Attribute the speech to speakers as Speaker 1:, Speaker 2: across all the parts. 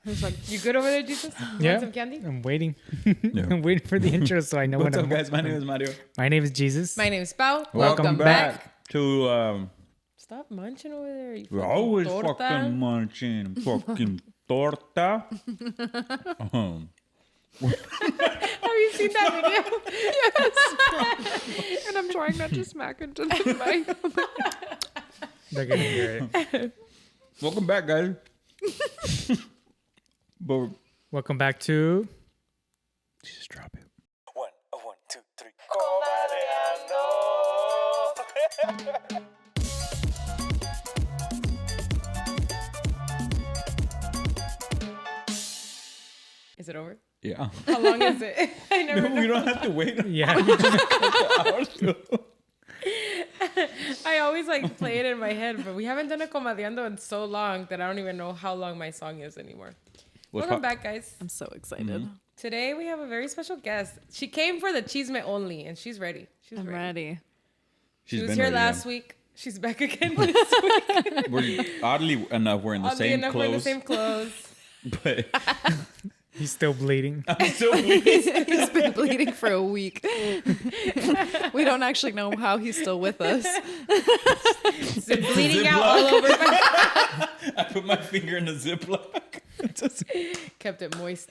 Speaker 1: It's like, you good over there, Jesus? You want some candy?
Speaker 2: I'm waiting. I'm waiting for the intro so I know
Speaker 3: What's
Speaker 2: when
Speaker 3: up, guys? My name is Mario.
Speaker 2: My name is Jesus.
Speaker 1: My name is Pau.
Speaker 3: Welcome back to...
Speaker 1: Stop munching over there. You
Speaker 3: we're always
Speaker 1: torta.
Speaker 3: fucking munching. Fucking torta.
Speaker 1: Have you seen that video?
Speaker 4: Yes. And I'm trying not to smack into the mic.
Speaker 2: They're going to hear it.
Speaker 3: Welcome back, guys. But
Speaker 2: Welcome back to...
Speaker 3: just drop it.
Speaker 5: 1, 2, 3. Comadreando.
Speaker 1: Is it over?
Speaker 3: Yeah.
Speaker 1: How long is it? I never
Speaker 3: No, we don't have to wait.
Speaker 2: Yeah.
Speaker 1: I always like play it in my head, but we haven't done a Comadreando in so long that I don't even know how long my song is anymore. Welcome back, guys.
Speaker 4: I'm so excited.
Speaker 1: Today we have a very special guest. She came for the chisme only, and she's ready.
Speaker 4: I'm ready.
Speaker 1: She was
Speaker 3: been
Speaker 1: here
Speaker 3: ready,
Speaker 1: last
Speaker 3: yeah.
Speaker 1: week. She's back again this week.
Speaker 3: We're, oddly enough, we're in the
Speaker 1: Oddly
Speaker 3: same
Speaker 1: enough, we're in the
Speaker 3: clothes.
Speaker 1: same clothes.
Speaker 3: But
Speaker 2: He's still bleeding.
Speaker 3: I'm so weak.
Speaker 4: He's been bleeding for a week. We don't actually know how he's still with us.
Speaker 1: It's been bleeding out all over my...
Speaker 3: I put my finger in a Ziploc.
Speaker 1: Kept it moist.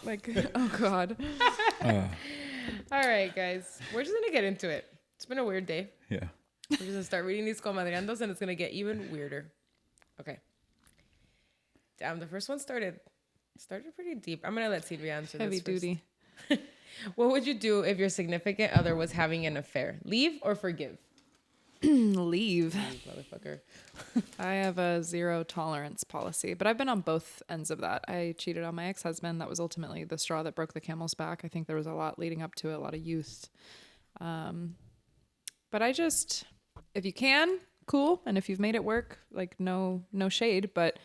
Speaker 4: Like, oh God.
Speaker 1: All right, guys. We're just going to get into it. It's been a weird day.
Speaker 3: Yeah.
Speaker 1: We're just going to start reading these comadreandos, and it's going to get even weirder. Okay. Damn, the first one started pretty deep. I'm going to let Sylvia answer
Speaker 4: Heavy
Speaker 1: this first.
Speaker 4: duty.
Speaker 1: What would you do if your significant other was having an affair? Leave or forgive?
Speaker 4: Leave.
Speaker 1: Motherfucker.
Speaker 4: I have a zero tolerance policy, but I've been on both ends of that. I cheated on my ex-husband. That was ultimately the straw that broke the camel's back. I think there was a lot leading up to it, a lot of youth. But I just, if you can, cool. And if you've made it work, like no shade, but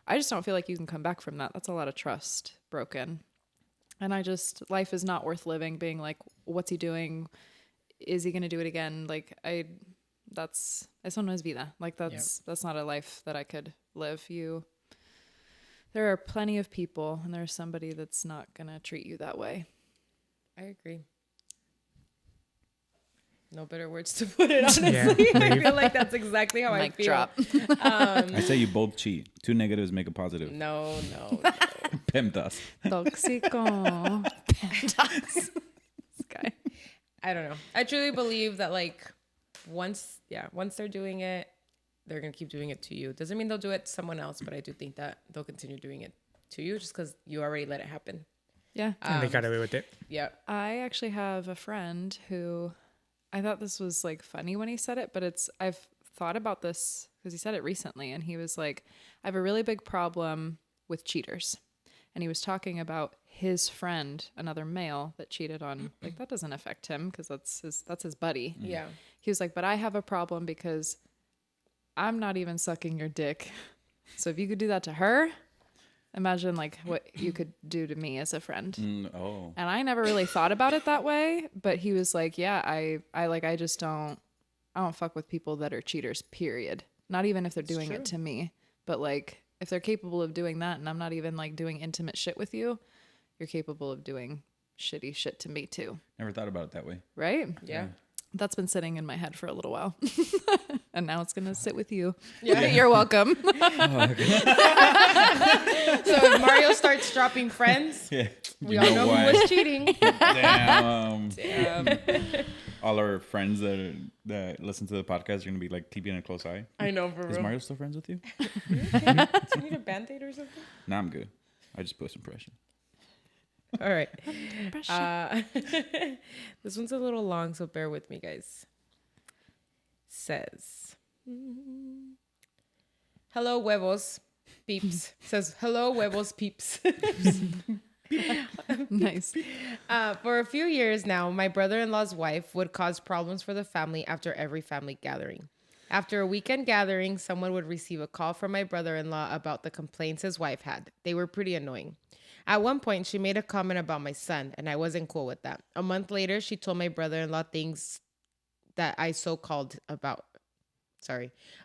Speaker 4: I just don't feel like you can come back from that. That's a lot of trust broken. And life is not worth living being like, what's he doing? Is he going to do it again? Like eso no es vida. Like that's not a life that I could live. There are plenty of people and there's somebody that's not going to treat you that way.
Speaker 1: I agree. No better words to put it, honestly.
Speaker 2: Yeah,
Speaker 1: I feel like that's exactly how I
Speaker 4: Mic
Speaker 1: feel.
Speaker 4: drop.
Speaker 3: I say you both cheat. 2 negatives make a positive.
Speaker 1: No.
Speaker 3: Pemtas.
Speaker 4: Toxico. This guy.
Speaker 1: I don't know. I truly believe that like once they're doing it, they're going to keep doing it to you. Doesn't mean they'll do it to someone else, but I do think that they'll continue doing it to you just because you already let it happen.
Speaker 4: Yeah.
Speaker 2: And they got away with it.
Speaker 1: Yeah.
Speaker 4: I actually have a friend who I thought this was like funny when he said it, but I've thought about this because he said it recently and he was like, I have a really big problem with cheaters. And he was talking about his friend, another male that cheated on, like that doesn't affect him because that's his buddy.
Speaker 1: Yeah.
Speaker 4: He was like, but I have a problem because I'm not even sucking your dick. So if you could do that to her, imagine like what you could do to me as a friend.
Speaker 3: Oh.
Speaker 4: And I never really thought about it that way, but he was like, yeah, I don't fuck with people that are cheaters, period. Not even if they're doing it to me, but like if they're capable of doing that and I'm not even like doing intimate shit with you, you're capable of doing shitty shit to me too.
Speaker 3: Never thought about it that way.
Speaker 4: Right?
Speaker 1: Yeah.
Speaker 4: That's been sitting in my head for a little while. And now it's going to sit with you.
Speaker 1: Yeah.
Speaker 4: You're welcome.
Speaker 1: So if Mario starts dropping friends,
Speaker 3: Yeah.
Speaker 1: we all know who was cheating.
Speaker 3: Damn.
Speaker 1: Damn.
Speaker 3: All our friends that listen to the podcast are going to be like keeping a close eye.
Speaker 1: I know, for
Speaker 3: Is
Speaker 1: real.
Speaker 3: Mario still friends with you?
Speaker 1: Do you need a Band-Aid or something?
Speaker 3: Nah, I'm good. I just put some pressure.
Speaker 1: All right. This one's a little long, so bear with me, guys. Says, hello, Huevos, peeps. Says, hello, Huevos, peeps.
Speaker 4: Nice.
Speaker 1: For a few years now, my brother-in-law's wife would cause problems for the family after every family gathering. After a weekend gathering, someone would receive a call from my brother-in-law about the complaints his wife had. They were pretty annoying. At one point, she made a comment about my son, and I wasn't cool with that. A month later, she told my brother-in-law things that I so-called about.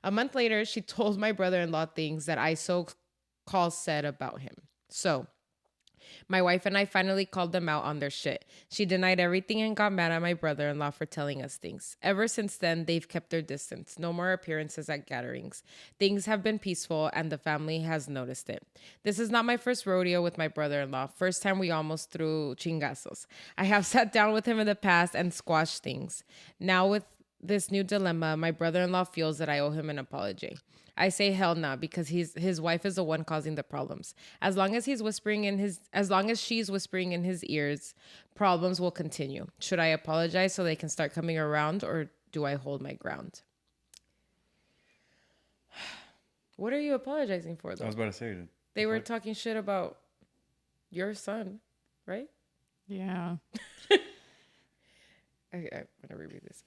Speaker 1: A month later, she told my brother-in-law things that I calls said about him. So my wife and I finally called them out on their shit. She denied everything and got mad at my brother-in-law for telling us things. Ever since then, they've kept their distance. No more appearances at gatherings. Things have been peaceful and the family has noticed it. This is not my first rodeo with my brother-in-law. First time we almost threw chingazos. I have sat down with him in the past and squashed things. Now with this new dilemma, my brother-in-law feels that I owe him an apology. I say hell nah, because his wife is the one causing the problems. As long as she's whispering in his ears, problems will continue. Should I apologize so they can start coming around, or do I hold my ground? What are you apologizing for, though?
Speaker 3: I was about to say.
Speaker 1: They were talking shit about your son, right?
Speaker 4: Yeah.
Speaker 1: I'm gonna reread this.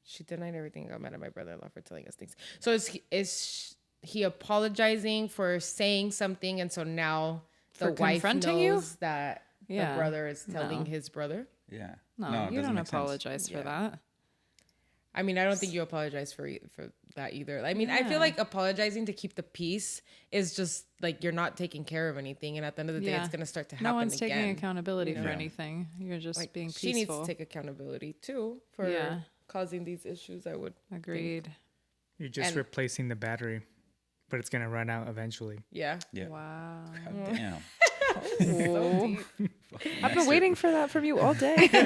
Speaker 1: She denied everything and got mad at my brother-in-law for telling us things. So is he apologizing for saying something, and so now the
Speaker 4: For
Speaker 1: wife
Speaker 4: confronting knows
Speaker 1: you? That
Speaker 4: Yeah.
Speaker 1: the brother is telling
Speaker 4: No.
Speaker 1: his brother?
Speaker 3: Yeah.
Speaker 4: No,
Speaker 3: it
Speaker 4: you
Speaker 3: doesn't
Speaker 4: don't
Speaker 3: make sense.
Speaker 4: apologize for
Speaker 1: Yeah.
Speaker 4: that.
Speaker 1: I mean, I don't think you apologize for that either. I mean, I feel like apologizing to keep the peace is just like you're not taking care of anything, and at the end of the day, it's gonna start to happen
Speaker 4: No one's
Speaker 1: again.
Speaker 4: taking accountability for
Speaker 3: Yeah.
Speaker 4: anything. You're just
Speaker 1: Like,
Speaker 4: being peaceful.
Speaker 1: she needs to take accountability too for
Speaker 4: Yeah.
Speaker 1: causing these issues. I would
Speaker 4: Agreed.
Speaker 2: You're just
Speaker 1: And-
Speaker 2: replacing the battery, but it's gonna run out eventually.
Speaker 1: Yeah.
Speaker 3: Yeah.
Speaker 4: Wow.
Speaker 3: God damn.
Speaker 1: So deep.
Speaker 4: I've been waiting for that from you all day.
Speaker 3: For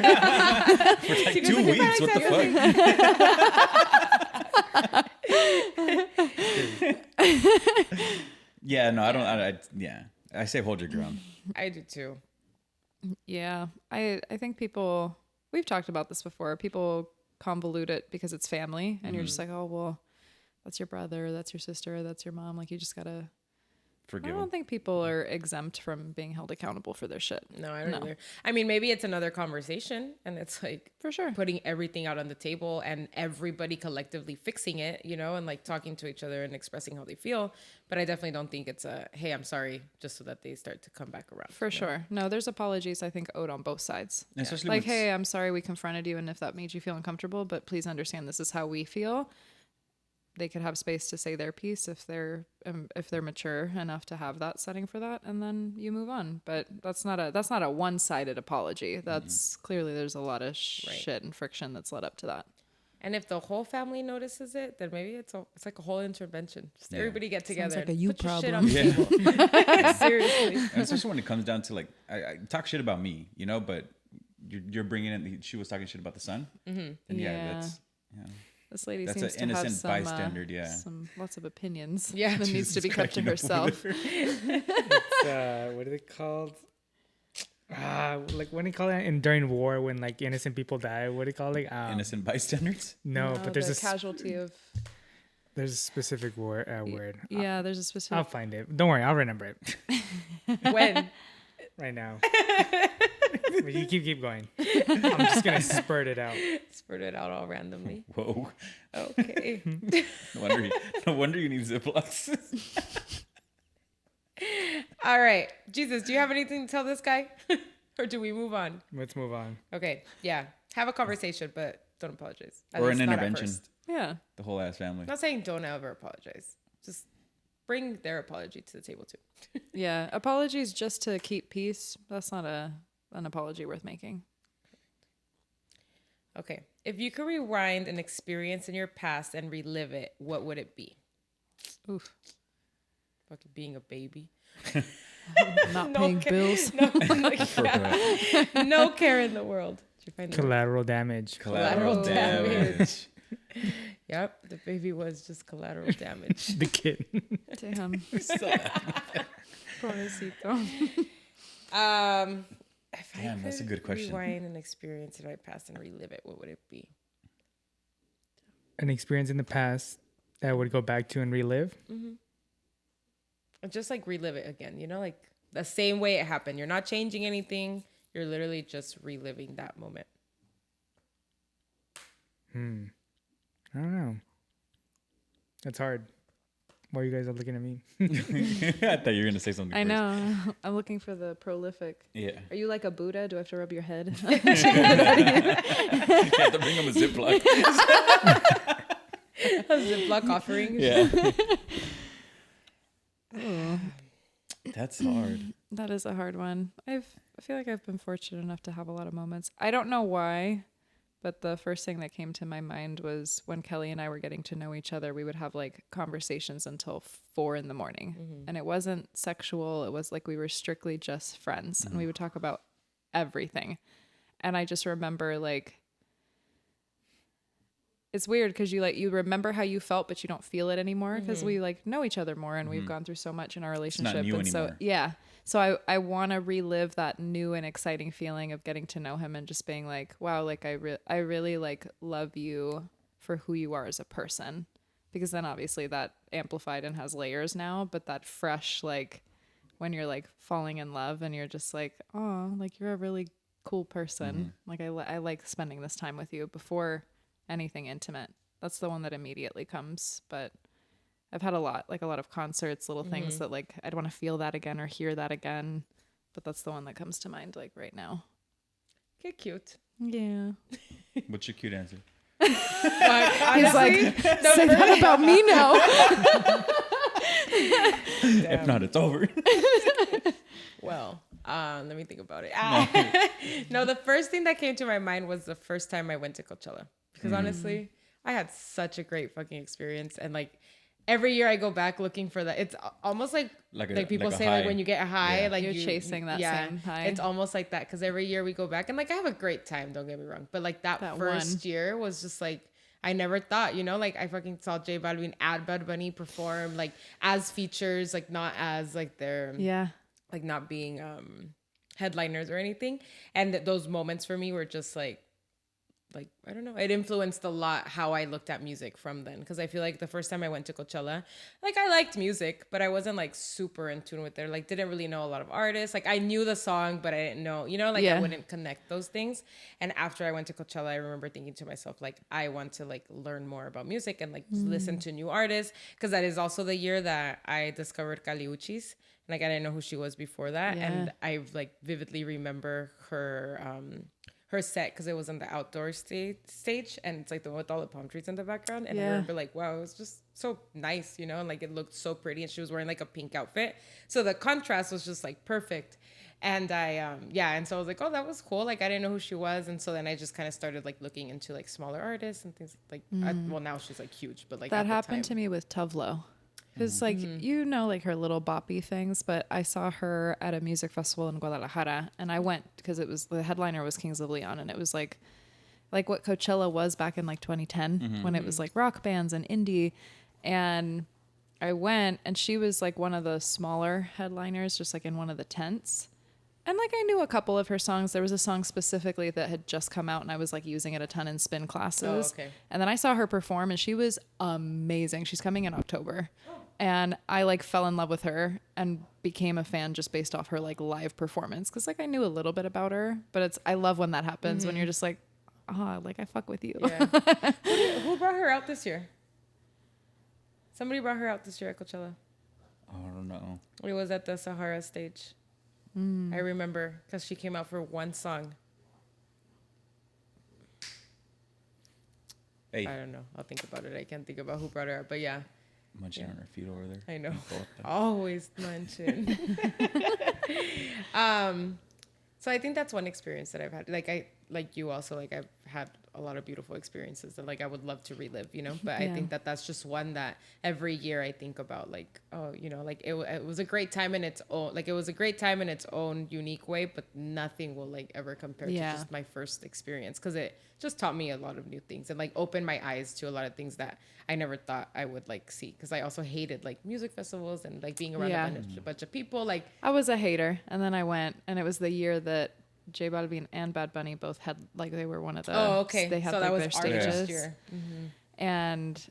Speaker 3: like 2 weeks. What the fuck? Yeah. No, I don't. I say hold your ground.
Speaker 1: I do too.
Speaker 4: Yeah. I think people, we've talked about this before. People convolute it because it's family, and you're just like, oh, well, that's your brother, that's your sister, that's your mom. Like, you just gotta. I
Speaker 3: Forgive
Speaker 4: don't
Speaker 3: him.
Speaker 4: think people are exempt from being held accountable for their shit.
Speaker 1: No, I don't
Speaker 4: No.
Speaker 1: either. I mean, maybe it's another conversation, and it's like
Speaker 4: For sure.
Speaker 1: putting everything out on the table and everybody collectively fixing it, and like talking to each other and expressing how they feel. But I definitely don't think it's a, hey, I'm sorry, just so that they start to come back around.
Speaker 4: For sure. No, there's apologies, I think, owed on both sides.
Speaker 3: Especially
Speaker 4: Like,
Speaker 3: when
Speaker 4: hey, I'm sorry we confronted you, and if that made you feel uncomfortable, but please understand this is how we feel. They could have space to say their piece if they're mature enough to have that setting for that, and then you move on. But that's not a one-sided apology. That's clearly there's a lot of shit and friction that's led up to that.
Speaker 1: And if the whole family notices it, then maybe it's like a whole intervention. Just
Speaker 3: Yeah.
Speaker 1: everybody get together.
Speaker 4: like a
Speaker 1: and
Speaker 4: you
Speaker 1: put your shit
Speaker 4: problem.
Speaker 1: on the table. Seriously.
Speaker 3: And especially when it comes down to like, I talk shit about me, but you're bringing in. She was talking shit about the son, and
Speaker 4: Yeah.
Speaker 3: that's
Speaker 4: This lady
Speaker 3: That's
Speaker 4: seems
Speaker 3: an
Speaker 4: to have
Speaker 3: innocent
Speaker 4: some,
Speaker 3: bystander, yeah.
Speaker 4: some lots of opinions.
Speaker 1: Yeah.
Speaker 4: that needs to be kept to herself.
Speaker 2: What are they called? Like when do you call it during war when like innocent people die? What do you call it?
Speaker 3: innocent bystanders.
Speaker 2: No, but there's
Speaker 4: the
Speaker 2: a
Speaker 4: casualty of.
Speaker 2: there's a specific word. Word.
Speaker 4: Yeah, there's a specific.
Speaker 2: I'll find it. Don't worry, I'll remember it
Speaker 1: When?
Speaker 2: right now. But you keep going. I'm just gonna spurt it out.
Speaker 1: Spurt it out all randomly.
Speaker 3: Whoa.
Speaker 1: Okay.
Speaker 3: No wonder you need Ziplocs.
Speaker 1: All right. Jesus, do you have anything to tell this guy? Or do we move on?
Speaker 2: Let's move on.
Speaker 1: Okay. Yeah. Have a conversation, but don't apologize. At
Speaker 3: Or an
Speaker 1: least not at
Speaker 3: intervention.
Speaker 1: first.
Speaker 4: Yeah.
Speaker 3: The whole ass family.
Speaker 1: I'm not saying don't ever apologize. Just bring their apology to the table too.
Speaker 4: Yeah. Apologies just to keep peace. That's not an apology worth making.
Speaker 1: Okay. If you could rewind an experience in your past and relive it, what would it be?
Speaker 4: Oof.
Speaker 1: Fucking being a baby.
Speaker 4: Not
Speaker 1: No
Speaker 4: paying
Speaker 1: ca-
Speaker 4: bills.
Speaker 1: No care in the world. Did you find the word?
Speaker 2: Collateral damage.
Speaker 3: Collateral
Speaker 1: Collateral
Speaker 3: damage.
Speaker 1: Yep. The baby was just collateral damage.
Speaker 2: The kid.
Speaker 4: Damn. Pobrecito.
Speaker 1: If I
Speaker 3: Damn, that's a
Speaker 1: could
Speaker 3: good question.
Speaker 1: Rewind an experience in my past and relive it, what would it be?
Speaker 2: An experience in the past that I would go back to and relive.
Speaker 1: Just like relive it again, like the same way it happened. You're not changing anything. You're literally just reliving that moment.
Speaker 2: I don't know. That's hard. Why you guys are looking at me?
Speaker 3: I thought you were gonna say something.
Speaker 4: I
Speaker 3: first.
Speaker 4: know. I'm looking for the prolific.
Speaker 3: Yeah.
Speaker 4: Are you like a Buddha? Do I have to rub your head?
Speaker 3: You have to bring him a Ziploc.
Speaker 1: A Ziploc offering.
Speaker 3: Yeah. That's hard.
Speaker 4: That is a hard one. I feel like I've been fortunate enough to have a lot of moments. I don't know why, but the first thing that came to my mind was when Kelly and I were getting to know each other, we would have like conversations until 4 a.m. And it wasn't sexual. It was like we were strictly just friends and we would talk about everything. And I just remember like, it's weird because you remember how you felt, but you don't feel it anymore because we like know each other more and we've gone through so much in our relationship.
Speaker 3: It's not new
Speaker 4: and
Speaker 3: anymore.
Speaker 4: so, yeah. So I want to relive that new and exciting feeling of getting to know him and just being like, wow, like I really like love you for who you are as a person, because then obviously that amplified and has layers now, but that fresh, like when you're like falling in love and you're just like, oh, like you're a really cool person. Like I like spending this time with you before anything intimate. That's the one that immediately comes. But I've had a lot of concerts, little things that like I'd want to feel that again or hear that again, but that's the one that comes to mind like right now.
Speaker 1: Get cute.
Speaker 4: Yeah.
Speaker 3: What's your cute answer?
Speaker 4: He's like, say that about me now.
Speaker 3: If not, it's over.
Speaker 1: Well, let me think about it. No, the first thing that came to my mind was the first time I went to Coachella. Because honestly, I had such a great fucking experience. And like every year I go back looking for that. It's almost like people say like when you get a high, like
Speaker 4: you're chasing that same high.
Speaker 1: It's almost like that. Because every year we go back and like I have a great time. Don't get me wrong. But like that first year was just like, I never thought, like I fucking saw J Balvin and Bad Bunny perform like as features, like not as like their like not being headliners or anything. And those moments for me were just like I don't know, it influenced a lot how I looked at music from then, because I feel like the first time I went to Coachella, like I liked music, but I wasn't like super in tune with it, like didn't really know a lot of artists. Like I knew the song, but I didn't know, I wouldn't connect those things. And after I went to Coachella, I remember thinking to myself, like I want to like learn more about music and like listen to new artists, because that is also the year that I discovered Kali Uchis. Like I didn't know who she was before that, and I like vividly remember her set because it was on the outdoor stage, and it's like the one with all the palm trees in the background. And I remember like, wow, it was just so nice, and like it looked so pretty, and she was wearing like a pink outfit, so the contrast was just like perfect. And I and so I was like, oh, that was cool. Like I didn't know who she was, and so then I just kind of started like looking into like smaller artists and things like well, now she's like huge, but like
Speaker 4: that happened to me with Tuvlo. Because like like her little boppy things, but I saw her at a music festival in Guadalajara, and I went because it was the headliner was Kings of Leon, and it was like what Coachella was back in like 2010 when it was like rock bands and indie. And I went, and she was like one of the smaller headliners, just like in one of the tents. And like I knew a couple of her songs. There was a song specifically that had just come out, and I was like using it a ton in spin classes. Oh, okay. And then I saw her perform, and she was amazing. She's coming in October. And I like fell in love with her and became a fan just based off her like live performance. Cause like I knew a little bit about her, but I love when that happens when you're just like, like I fuck with you. Yeah.
Speaker 1: Who brought her out this year? Somebody brought her out this year at Coachella.
Speaker 3: I don't know.
Speaker 1: It was at the Sahara stage. I remember because she came out for one song.
Speaker 3: Hey.
Speaker 1: I don't know. I'll think about it. I can't think about who brought her out, but yeah.
Speaker 3: Munching on her feet over there.
Speaker 1: I know. Always munching. So I think that's one experience that I've had. Like you also, like I've had a lot of beautiful experiences that like I would love to relive, But I think that's just one that every year I think about, like, oh, like it was a great time in its own, like it was a great time in its own unique way, but nothing will like ever compare to just my first experience, because it just taught me a lot of new things and like opened my eyes to a lot of things that I never thought I would like see, because I also hated like music festivals and like being around a bunch of people. Like
Speaker 4: I was a hater, and then I went, and it was the year that J Balvin and Bad Bunny both had like they were one of the they had so like their stages year. And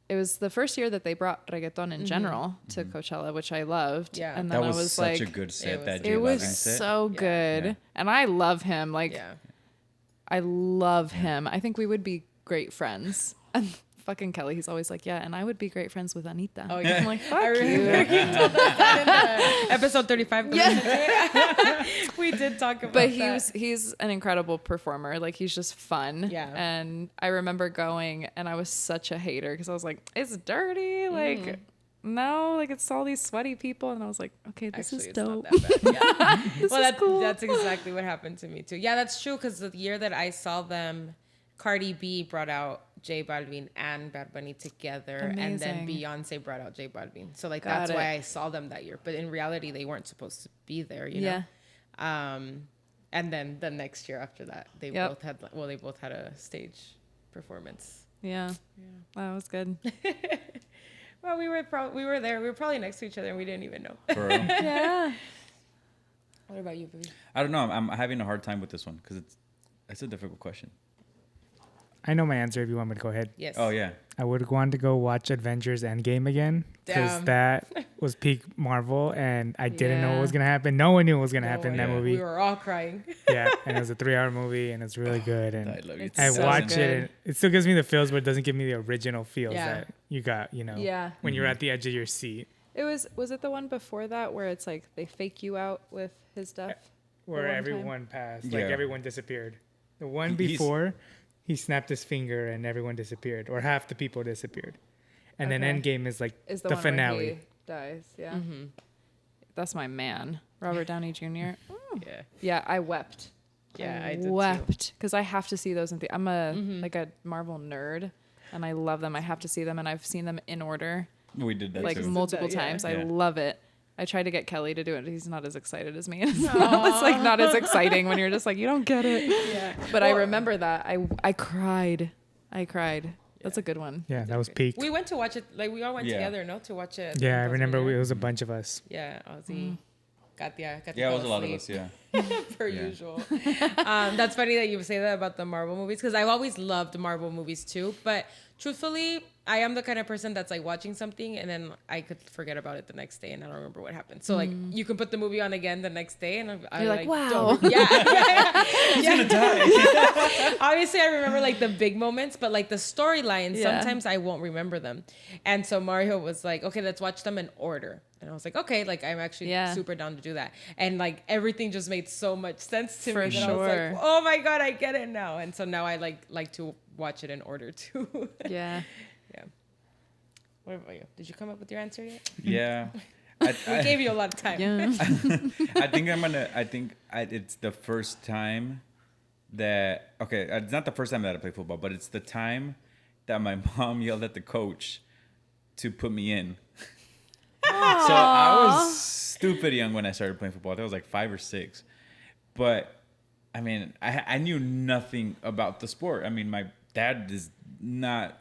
Speaker 4: it was the first year that they brought reggaeton in general to Coachella, which I loved.
Speaker 1: Yeah,
Speaker 4: and then
Speaker 3: that was
Speaker 4: I was
Speaker 3: such
Speaker 4: like,
Speaker 3: a good set.
Speaker 4: It was so good, and I love him. Like, I love him. I think we would be great friends. And fucking Kelly, he's always like, yeah, and I would be great friends with Anita.
Speaker 1: Oh yeah,
Speaker 4: I'm like, fuck you.
Speaker 1: You told us that in episode 35. Yeah, we did talk about.
Speaker 4: But he's an incredible performer. Like he's just fun.
Speaker 1: Yeah.
Speaker 4: And I remember going, and I was such a hater because I was like, it's dirty. Like no, like it's all these sweaty people, and I was like, okay, this
Speaker 1: Actually,
Speaker 4: is
Speaker 1: it's not
Speaker 4: dope.
Speaker 1: that bad. Yeah.
Speaker 4: This
Speaker 1: Well,
Speaker 4: is cool.
Speaker 1: that's exactly what happened to me too. Yeah, that's true. Because the year that I saw them, Cardi B brought out J Balvin and Bad Bunny together, and then
Speaker 4: Amazing.
Speaker 1: Beyonce brought out J Balvin. So like
Speaker 4: Got
Speaker 1: that's
Speaker 4: it.
Speaker 1: why I saw them that year. But in reality, they weren't supposed to be there. You
Speaker 4: Yeah.
Speaker 1: know. And then the next year after that, they
Speaker 4: Yep.
Speaker 1: both had a stage performance.
Speaker 4: Yeah. That was good.
Speaker 1: Well, we were there. We were probably next to each other, and we didn't even know.
Speaker 3: For real.
Speaker 4: Yeah.
Speaker 1: What about you, baby?
Speaker 3: I don't know. I'm having a hard time with this one because it's a difficult question.
Speaker 2: I know my answer if you want me to go ahead.
Speaker 1: Yes.
Speaker 3: Oh yeah.
Speaker 2: I would want to go watch Avengers Endgame again because
Speaker 1: Damn.
Speaker 2: that was peak Marvel, and I didn't know what
Speaker 4: Yeah.
Speaker 2: was gonna happen. No one knew what was gonna happen in that
Speaker 3: yeah.
Speaker 2: movie.
Speaker 1: We were all crying.
Speaker 2: Yeah, and it was a 3-hour movie, and it's really good. And
Speaker 3: I love you.
Speaker 1: It's
Speaker 2: I
Speaker 1: so
Speaker 2: watch
Speaker 1: good.
Speaker 2: it, and it still gives me the feels, but it doesn't give me the original feels
Speaker 1: Yeah.
Speaker 2: that you got. You know,
Speaker 4: Yeah.
Speaker 2: when you're at the edge of your seat,
Speaker 4: Was it the one before that where it's like they fake you out with his stuff?
Speaker 2: where
Speaker 4: one time?
Speaker 2: everyone passed,
Speaker 3: Yeah.
Speaker 2: like everyone disappeared. The one
Speaker 3: He's-
Speaker 2: before, he snapped his finger and everyone disappeared, or half the people disappeared. And then
Speaker 4: Okay.
Speaker 2: Endgame is like
Speaker 4: Is
Speaker 2: the
Speaker 4: the, one
Speaker 2: finale.
Speaker 4: where he dies? Yeah. That's my man, Robert Downey Jr.
Speaker 1: Yeah.
Speaker 4: Yeah, I wept.
Speaker 1: Yeah, I did too.
Speaker 4: wept because I have to see those in I'm a like a Marvel nerd, and I love them. I have to see them, and I've seen them in order
Speaker 3: We did that
Speaker 4: like
Speaker 3: too.
Speaker 4: multiple
Speaker 1: Yeah.
Speaker 4: times. I
Speaker 3: Yeah.
Speaker 4: love it. I tried to get Kelly to do it. He's not as excited as me. It's like not as exciting when you're just like, you don't get it.
Speaker 1: Yeah.
Speaker 4: But I remember that. I cried. That's a good one.
Speaker 2: Yeah, that was peak.
Speaker 1: We went to watch it. Like we all went
Speaker 3: Yeah.
Speaker 1: together, no, to watch it.
Speaker 2: Yeah, I remember it was a bunch of us.
Speaker 1: Yeah, Ozzy. Katia
Speaker 3: Yeah, it was a
Speaker 1: fell
Speaker 3: lot of
Speaker 1: asleep.
Speaker 3: us. Yeah.
Speaker 1: Per
Speaker 3: Yeah.
Speaker 1: usual. That's funny that you say that about the Marvel movies because I've always loved Marvel movies too. But truthfully, I am the kind of person that's like watching something and then I could forget about it the next day and I don't remember what happened. So like you can put the movie on again the next day and
Speaker 4: You're like, wow.
Speaker 1: don't He's gonna die. Obviously, I remember like the big moments, but like the storylines,
Speaker 4: Yeah.
Speaker 1: sometimes I won't remember them. And so Mario was like, okay, let's watch them in order. And I was like, okay, like I'm actually
Speaker 4: Yeah.
Speaker 1: super down to do that. And like everything just made so much sense to
Speaker 4: For
Speaker 1: me. That I was
Speaker 4: sure.
Speaker 1: like, oh my God, I get it now. And so now I like to watch it in order too.
Speaker 4: Yeah.
Speaker 1: Yeah. What about you? Did you come up with your answer yet?
Speaker 3: Yeah.
Speaker 1: We gave you a lot of time.
Speaker 4: Yeah.
Speaker 3: I think it's the first time that, okay, it's not the first time that I play football, but it's the time that my mom yelled at the coach to put me in. So I was stupid young when I started playing football. I think I was like 5 or 6. But I mean, I knew nothing about the sport. I mean, my dad is not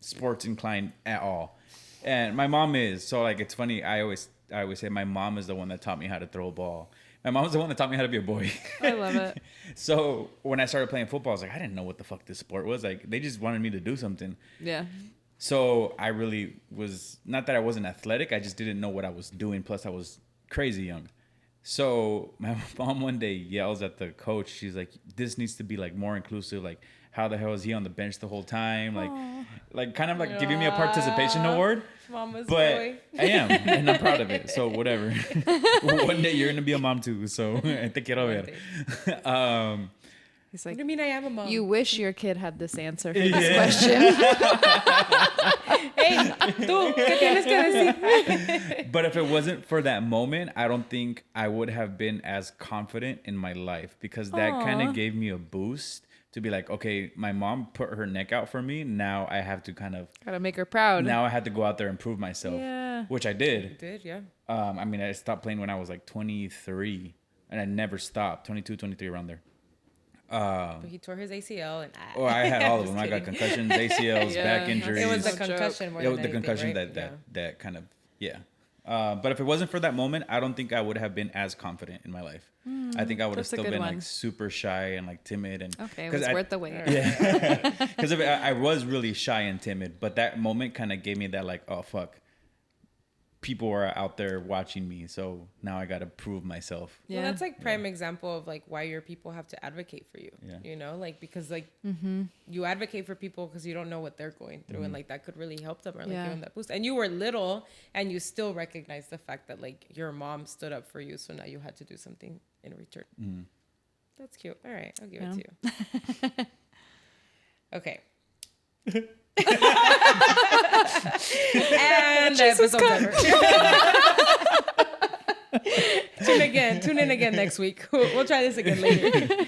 Speaker 3: sports inclined at all. And my mom is. So like it's funny, I always say my mom is the one that taught me how to throw a ball. My mom's the one that taught me how to be a boy.
Speaker 4: I love it.
Speaker 3: So when I started playing football, I was like, I didn't know what the fuck this sport was. Like they just wanted me to do something.
Speaker 4: Yeah.
Speaker 3: So I really was, not that I wasn't athletic, I just didn't know what I was doing. Plus I was crazy young. So my mom one day yells at the coach. She's like, this needs to be like more inclusive. Like, how the hell is he on the bench the whole time? Like kind of like giving me a participation award.
Speaker 1: Mama's
Speaker 3: But
Speaker 1: boy.
Speaker 3: I am, and I'm proud of it. So whatever. One day you're gonna be a mom too. So te quiero ver.
Speaker 4: He's
Speaker 1: What
Speaker 4: like,
Speaker 1: do you mean I am a mom?
Speaker 4: you wish your kid had this answer for this question.
Speaker 1: Hey, tú, ¿qué tienes que decir?
Speaker 3: But if it wasn't for that moment, I don't think I would have been as confident in my life because that kind of gave me a boost to be like, okay, my mom put her neck out for me. Now I have to kind of,
Speaker 4: Gotta make her proud.
Speaker 3: now I had to go out there and prove myself,
Speaker 4: Yeah.
Speaker 3: which I did.
Speaker 1: You did, yeah.
Speaker 3: I mean, I stopped playing when I was like 23 and I never stopped, 22, 23 around there.
Speaker 1: But he tore his ACL and
Speaker 3: Oh, I had all of
Speaker 1: Just
Speaker 3: them. I got
Speaker 1: kidding.
Speaker 3: concussions, ACLs,
Speaker 4: Yeah.
Speaker 3: back injuries.
Speaker 1: It was the
Speaker 4: No joke.
Speaker 1: concussion more
Speaker 3: It
Speaker 1: than
Speaker 3: was the
Speaker 1: anything,
Speaker 3: concussion
Speaker 1: right?
Speaker 3: that kind of, yeah. But if it wasn't for that moment, I don't think I would have been as confident in my life. I think I would have
Speaker 4: that's a
Speaker 3: still
Speaker 4: good
Speaker 3: been
Speaker 4: one.
Speaker 3: like super shy and like timid and
Speaker 4: Okay, it
Speaker 3: 'cause
Speaker 4: was
Speaker 3: I-
Speaker 4: worth the wait.
Speaker 3: Yeah, because I was really shy and timid, but that moment kind of gave me that like, oh fuck, people are out there watching me, so now I got to prove myself.
Speaker 4: Yeah.
Speaker 1: Well, that's like prime example of like why your people have to advocate for you.
Speaker 3: Yeah.
Speaker 1: You know, like because like you advocate for people because you don't know what they're going through, and like that could really help them or like
Speaker 4: Yeah.
Speaker 1: give them that boost. And you were little, and you still recognize the fact that like your mom stood up for you, so now you had to do something in return. That's cute. All right, I'll give it to you. Okay. And the episode's over. Tune in again next week. We'll try this again later.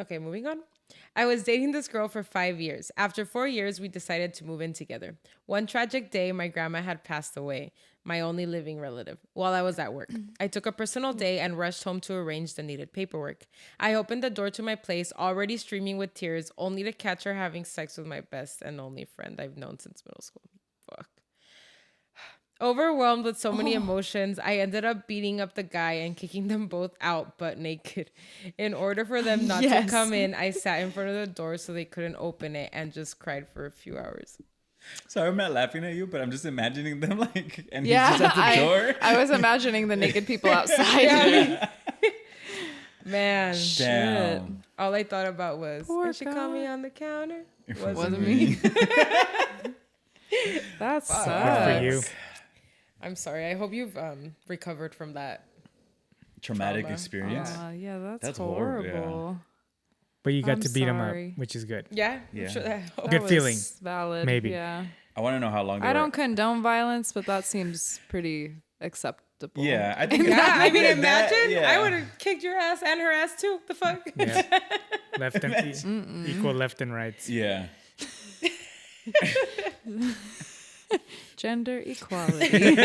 Speaker 1: Okay, moving on. I was dating this girl for 5 years. After 4 years, we decided to move in together. One tragic day, my grandma had passed away, my only living relative, while I was at work. I took a personal day and rushed home to arrange the needed paperwork. I opened the door to my place, already streaming with tears, only to catch her having sex with my best and only friend I've known since middle school. Fuck. Overwhelmed with so many emotions, I ended up beating up the guy and kicking them both out, butt naked. In order for them not to come in, I sat in front of the door so they couldn't open it and just cried for a few hours.
Speaker 3: Sorry, I'm not laughing at you, but I'm just imagining them like, and he's just at the door.
Speaker 4: I was imagining the naked people outside.
Speaker 1: Man,
Speaker 3: Damn.
Speaker 1: all I thought about was,
Speaker 4: Poor
Speaker 1: she caught me on the counter.
Speaker 4: Wasn't me. That sucks.
Speaker 2: Good for you.
Speaker 1: I'm sorry. I hope you've recovered from that.
Speaker 3: Traumatic
Speaker 1: Trauma.
Speaker 3: experience.
Speaker 4: Yeah, that's
Speaker 3: horrible,
Speaker 4: horrible.
Speaker 3: yeah.
Speaker 2: But you got
Speaker 4: I'm
Speaker 2: to beat him
Speaker 4: sorry.
Speaker 2: up, which is good.
Speaker 1: Yeah?
Speaker 3: Yeah.
Speaker 1: I'm sure that helped.
Speaker 2: Good
Speaker 4: That
Speaker 2: feeling.
Speaker 4: was valid.
Speaker 2: Maybe.
Speaker 4: Yeah.
Speaker 3: I want to know how long they
Speaker 4: I
Speaker 3: were.
Speaker 4: don't condone violence, but that seems pretty acceptable.
Speaker 3: Yeah, I think.
Speaker 1: Yeah, I mean,
Speaker 3: that-
Speaker 1: imagine.
Speaker 3: yeah.
Speaker 1: I would have kicked your ass and her ass too. The fuck?
Speaker 2: Yeah. Left and equal left and rights.
Speaker 3: Yeah.
Speaker 4: Gender equality.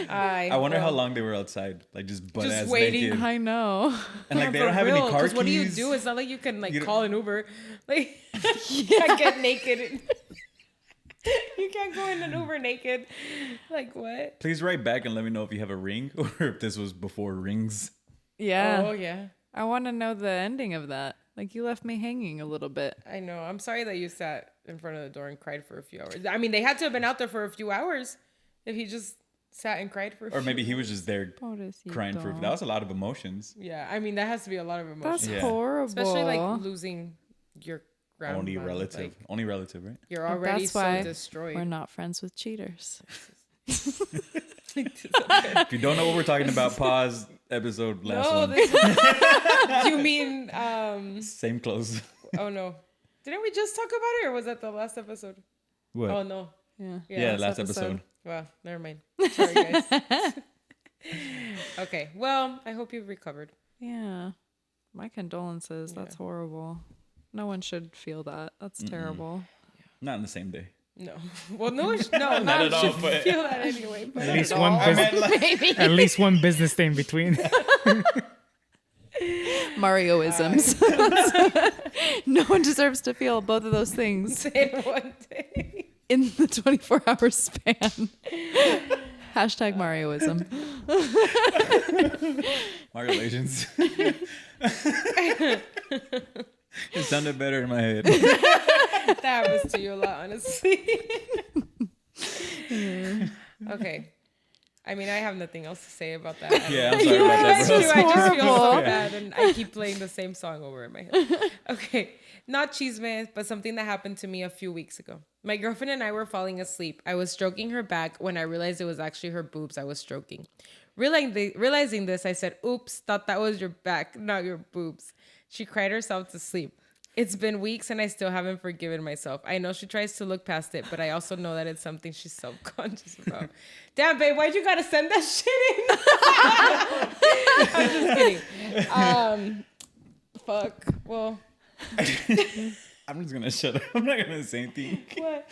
Speaker 3: I wonder how long they were outside, like just butt
Speaker 1: Just
Speaker 3: ass
Speaker 1: waiting.
Speaker 3: naked,
Speaker 4: I know.
Speaker 3: and like they
Speaker 1: For
Speaker 3: don't have
Speaker 1: real,
Speaker 3: any car
Speaker 1: 'cause
Speaker 3: keys.
Speaker 1: what do you do? It's not like you can like
Speaker 3: You don't-
Speaker 1: call an Uber. Like you can't get naked. You can't go in an Uber naked. Like what?
Speaker 3: Please write back and let me know if you have a ring or if this was before rings.
Speaker 4: Yeah.
Speaker 1: Oh yeah.
Speaker 4: I want to know the ending of that. Like you left me hanging a little bit.
Speaker 1: I know. I'm sorry that you sat in front of the door and cried for a few hours. I mean, they had to have been out there for a few hours. If he just sat and cried for a
Speaker 3: Or
Speaker 1: few
Speaker 3: maybe he was just there
Speaker 4: Pobrecito.
Speaker 3: crying for. That was a lot of emotions.
Speaker 1: Yeah, I mean that has to be a lot of emotion.
Speaker 4: That's
Speaker 3: Yeah.
Speaker 4: horrible.
Speaker 1: Especially like losing your
Speaker 3: Only
Speaker 1: grandma.
Speaker 3: relative.
Speaker 1: Like,
Speaker 3: Only relative, right?
Speaker 1: you're already
Speaker 4: That's
Speaker 1: so
Speaker 4: why
Speaker 1: destroyed.
Speaker 4: we're not friends with cheaters.
Speaker 3: If you don't know what we're talking about, pause episode last
Speaker 1: No,
Speaker 3: one.
Speaker 1: this is, you mean
Speaker 3: Same clothes.
Speaker 1: oh no. Didn't we just talk about it or was that the last episode?
Speaker 3: What?
Speaker 1: Oh no.
Speaker 4: Yeah.
Speaker 3: yeah, last episode.
Speaker 1: Well, never mind. Sorry guys. Okay. Well, I hope you've recovered.
Speaker 4: Yeah. My condolences. That's horrible. No one should feel that. That's terrible.
Speaker 3: Not on the same day.
Speaker 1: No. Well, no, not
Speaker 3: at all,
Speaker 1: should
Speaker 3: but-
Speaker 1: feel that anyway. But
Speaker 2: At least one business. At least one business day in between.
Speaker 4: Marioisms. No one deserves to feel both of those things
Speaker 1: in one day.
Speaker 4: in the 24-hour span. Hashtag Marioism.
Speaker 3: Mario Legends. It sounded better in my head.
Speaker 1: That happens to you a lot, honestly. Okay. I mean, I have nothing else to say about that.
Speaker 3: Yeah, I'm sorry about that,
Speaker 1: I
Speaker 3: bro.
Speaker 1: do. I just feel so
Speaker 4: horrible.
Speaker 1: bad, and I keep playing the same song over in my head. Okay, not chisme, but something that happened to me a few weeks ago. My girlfriend and I were falling asleep. I was stroking her back when I realized it was actually her boobs I was stroking. Realizing this, I said, "Oops, thought that was your back, not your boobs." She cried herself to sleep. It's been weeks and I still haven't forgiven myself. I know she tries to look past it, but I also know that it's something she's self-conscious about. Damn, babe, why'd you gotta send that shit in? I'm just kidding. Fuck. Well,
Speaker 3: I'm just gonna shut up. I'm not gonna say anything.
Speaker 1: what?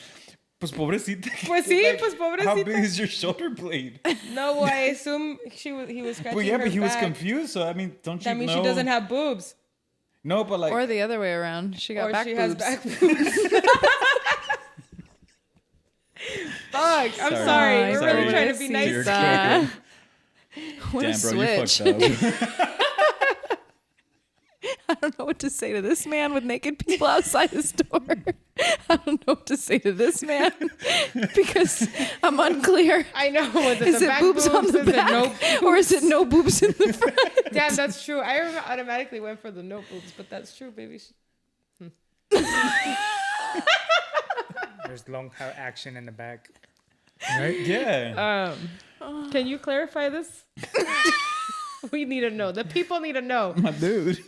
Speaker 3: Pues pobrecita.
Speaker 1: Pues sí, pues pobrecita.
Speaker 3: How big is your shoulder blade?
Speaker 1: No, well, I assume he was scratching
Speaker 3: Well, yeah,
Speaker 1: her
Speaker 3: but he was
Speaker 1: back.
Speaker 3: confused. So I mean, don't you
Speaker 1: That means
Speaker 3: know?
Speaker 1: she doesn't have boobs.
Speaker 3: No, but like,
Speaker 4: Or the other way around. She got
Speaker 1: Or
Speaker 4: back
Speaker 1: she
Speaker 4: boobs.
Speaker 1: has back boobs. Fuck, I'm
Speaker 3: Sorry.
Speaker 1: sorry.
Speaker 4: Oh,
Speaker 1: We're
Speaker 3: sorry.
Speaker 1: really trying to be nice.
Speaker 3: You're
Speaker 4: What a
Speaker 3: damn, bro, you
Speaker 4: switch.
Speaker 3: fucked up.
Speaker 4: I don't know what to say to this man with naked people outside his door. I don't know what to say to this man because I'm unclear.
Speaker 1: I know. Was it
Speaker 4: Is
Speaker 1: the
Speaker 4: it
Speaker 1: back
Speaker 4: boobs on the
Speaker 1: Is it
Speaker 4: back
Speaker 1: no boobs?
Speaker 4: or is it no boobs in the front?
Speaker 1: Damn, that's true. I automatically went for the no boobs, but that's true, baby.
Speaker 2: There's long hair action in the back. Right?
Speaker 3: Yeah.
Speaker 1: Can you clarify this? We need to know. The people need to know.
Speaker 3: My dude.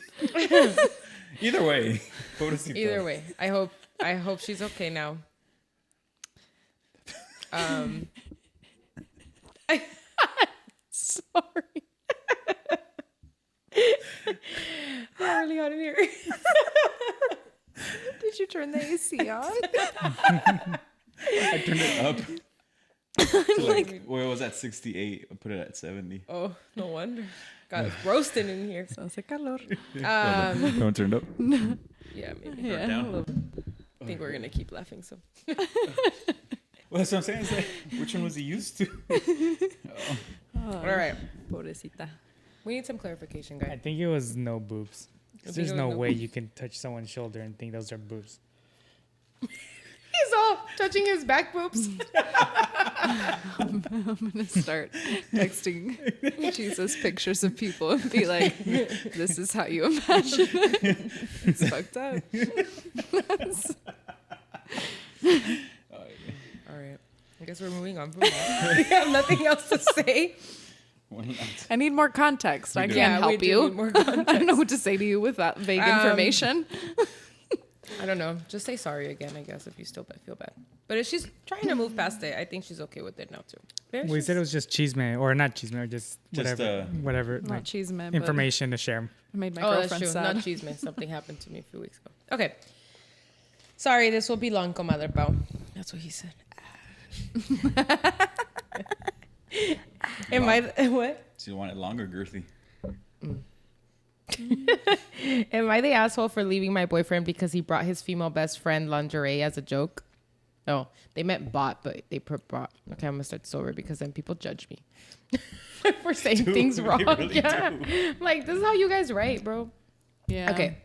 Speaker 3: Either way. Pobrecita.
Speaker 1: Either way, I hope she's okay now. Sorry. It's really hot in here.
Speaker 4: Did you turn the AC on?
Speaker 3: I turned it up. To like, where was that 68? I put it at 70.
Speaker 1: Oh, no wonder. God, it's roasting in here.
Speaker 4: Hace calor.
Speaker 3: Don't turn it up.
Speaker 1: Yeah, maybe.
Speaker 4: Yeah.
Speaker 3: Down.
Speaker 1: I think we're gonna keep laughing. So.
Speaker 3: Well, that's what I'm saying. Is like, which one was he used to?
Speaker 1: All right.
Speaker 4: Pobrecita.
Speaker 1: We need some clarification,
Speaker 2: I
Speaker 1: guys.
Speaker 2: think it was no boobs. 'Cause
Speaker 1: think
Speaker 2: there's
Speaker 1: it was
Speaker 2: no
Speaker 1: no
Speaker 2: way you can touch someone's shoulder and think those are boobs.
Speaker 1: He's all touching his back boobs.
Speaker 4: I'm gonna start texting Jesus pictures of people and be like, "This is how you imagine it." It's fucked up.
Speaker 1: All right. I guess we're moving on from that. We have nothing else to say.
Speaker 4: I need more context. I
Speaker 1: Yeah,
Speaker 4: can't
Speaker 1: we
Speaker 4: help
Speaker 1: do
Speaker 4: you.
Speaker 1: need more
Speaker 4: I don't know what to say to you with that vague information.
Speaker 1: I don't know. Just say sorry again, I guess, if you still feel bad. But if she's trying to move past it, I think she's okay with it now, too. Maybe
Speaker 2: We
Speaker 1: she's-
Speaker 2: said it was just chisme, or not chisme, or just whatever, whatever
Speaker 4: Not
Speaker 2: like,
Speaker 4: cheese man, but
Speaker 2: information to share.
Speaker 4: I made my
Speaker 1: Oh, that's
Speaker 4: girlfriend
Speaker 1: true.
Speaker 4: sad.
Speaker 1: Not cheese, man. Something happened to me a few weeks ago. Okay. Sorry, this will be long, comadre Pao. That's what he said. Am I what?
Speaker 3: So you want it long or girthy?
Speaker 1: Am I the asshole for leaving my boyfriend because he brought his female best friend lingerie as a joke? Oh, they meant bought, but they put brought. Okay, I'm gonna start sober because then people judge me for saying things
Speaker 3: they
Speaker 1: wrong.
Speaker 3: really
Speaker 1: Yeah,
Speaker 3: do.
Speaker 1: like this is how you guys write, bro.
Speaker 4: Yeah.
Speaker 1: Okay.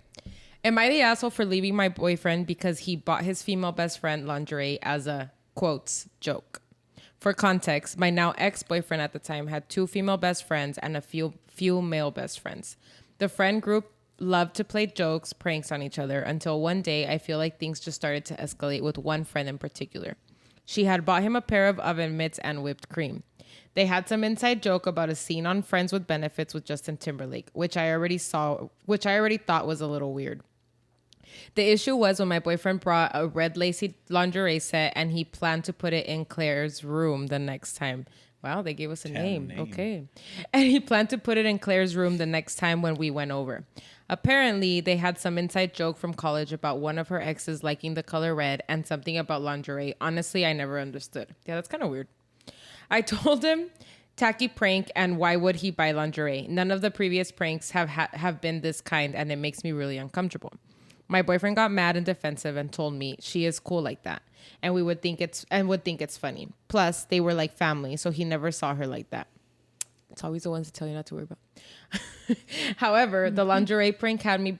Speaker 1: Am I the asshole for leaving my boyfriend because he bought his female best friend lingerie as a quotes joke? For context, my now ex-boyfriend at the time had 2 female best friends and a few male best friends. The friend group loved to play jokes, pranks on each other until one day I feel like things just started to escalate with one friend in particular. She had bought him a pair of oven mitts and whipped cream. They had some inside joke about a scene on Friends with Benefits with Justin Timberlake, which I already thought was a little weird. The issue was when my boyfriend brought a red lacy lingerie set and he planned to put it in Claire's room the next time. Wow, they gave us a name. Okay. And he planned to put it in Claire's room the next time when we went over. Apparently, they had some inside joke from college about one of her exes liking the color red and something about lingerie. Honestly, I never understood. Yeah, that's kind of weird. I told him, tacky prank, and why would he buy lingerie? None of the previous pranks have been this kind, and it makes me really uncomfortable. My boyfriend got mad and defensive and told me she is cool like that, and would think it's funny. Plus, they were like family, so he never saw her like that. It's always the ones that tell you not to worry about. However, the lingerie prank had me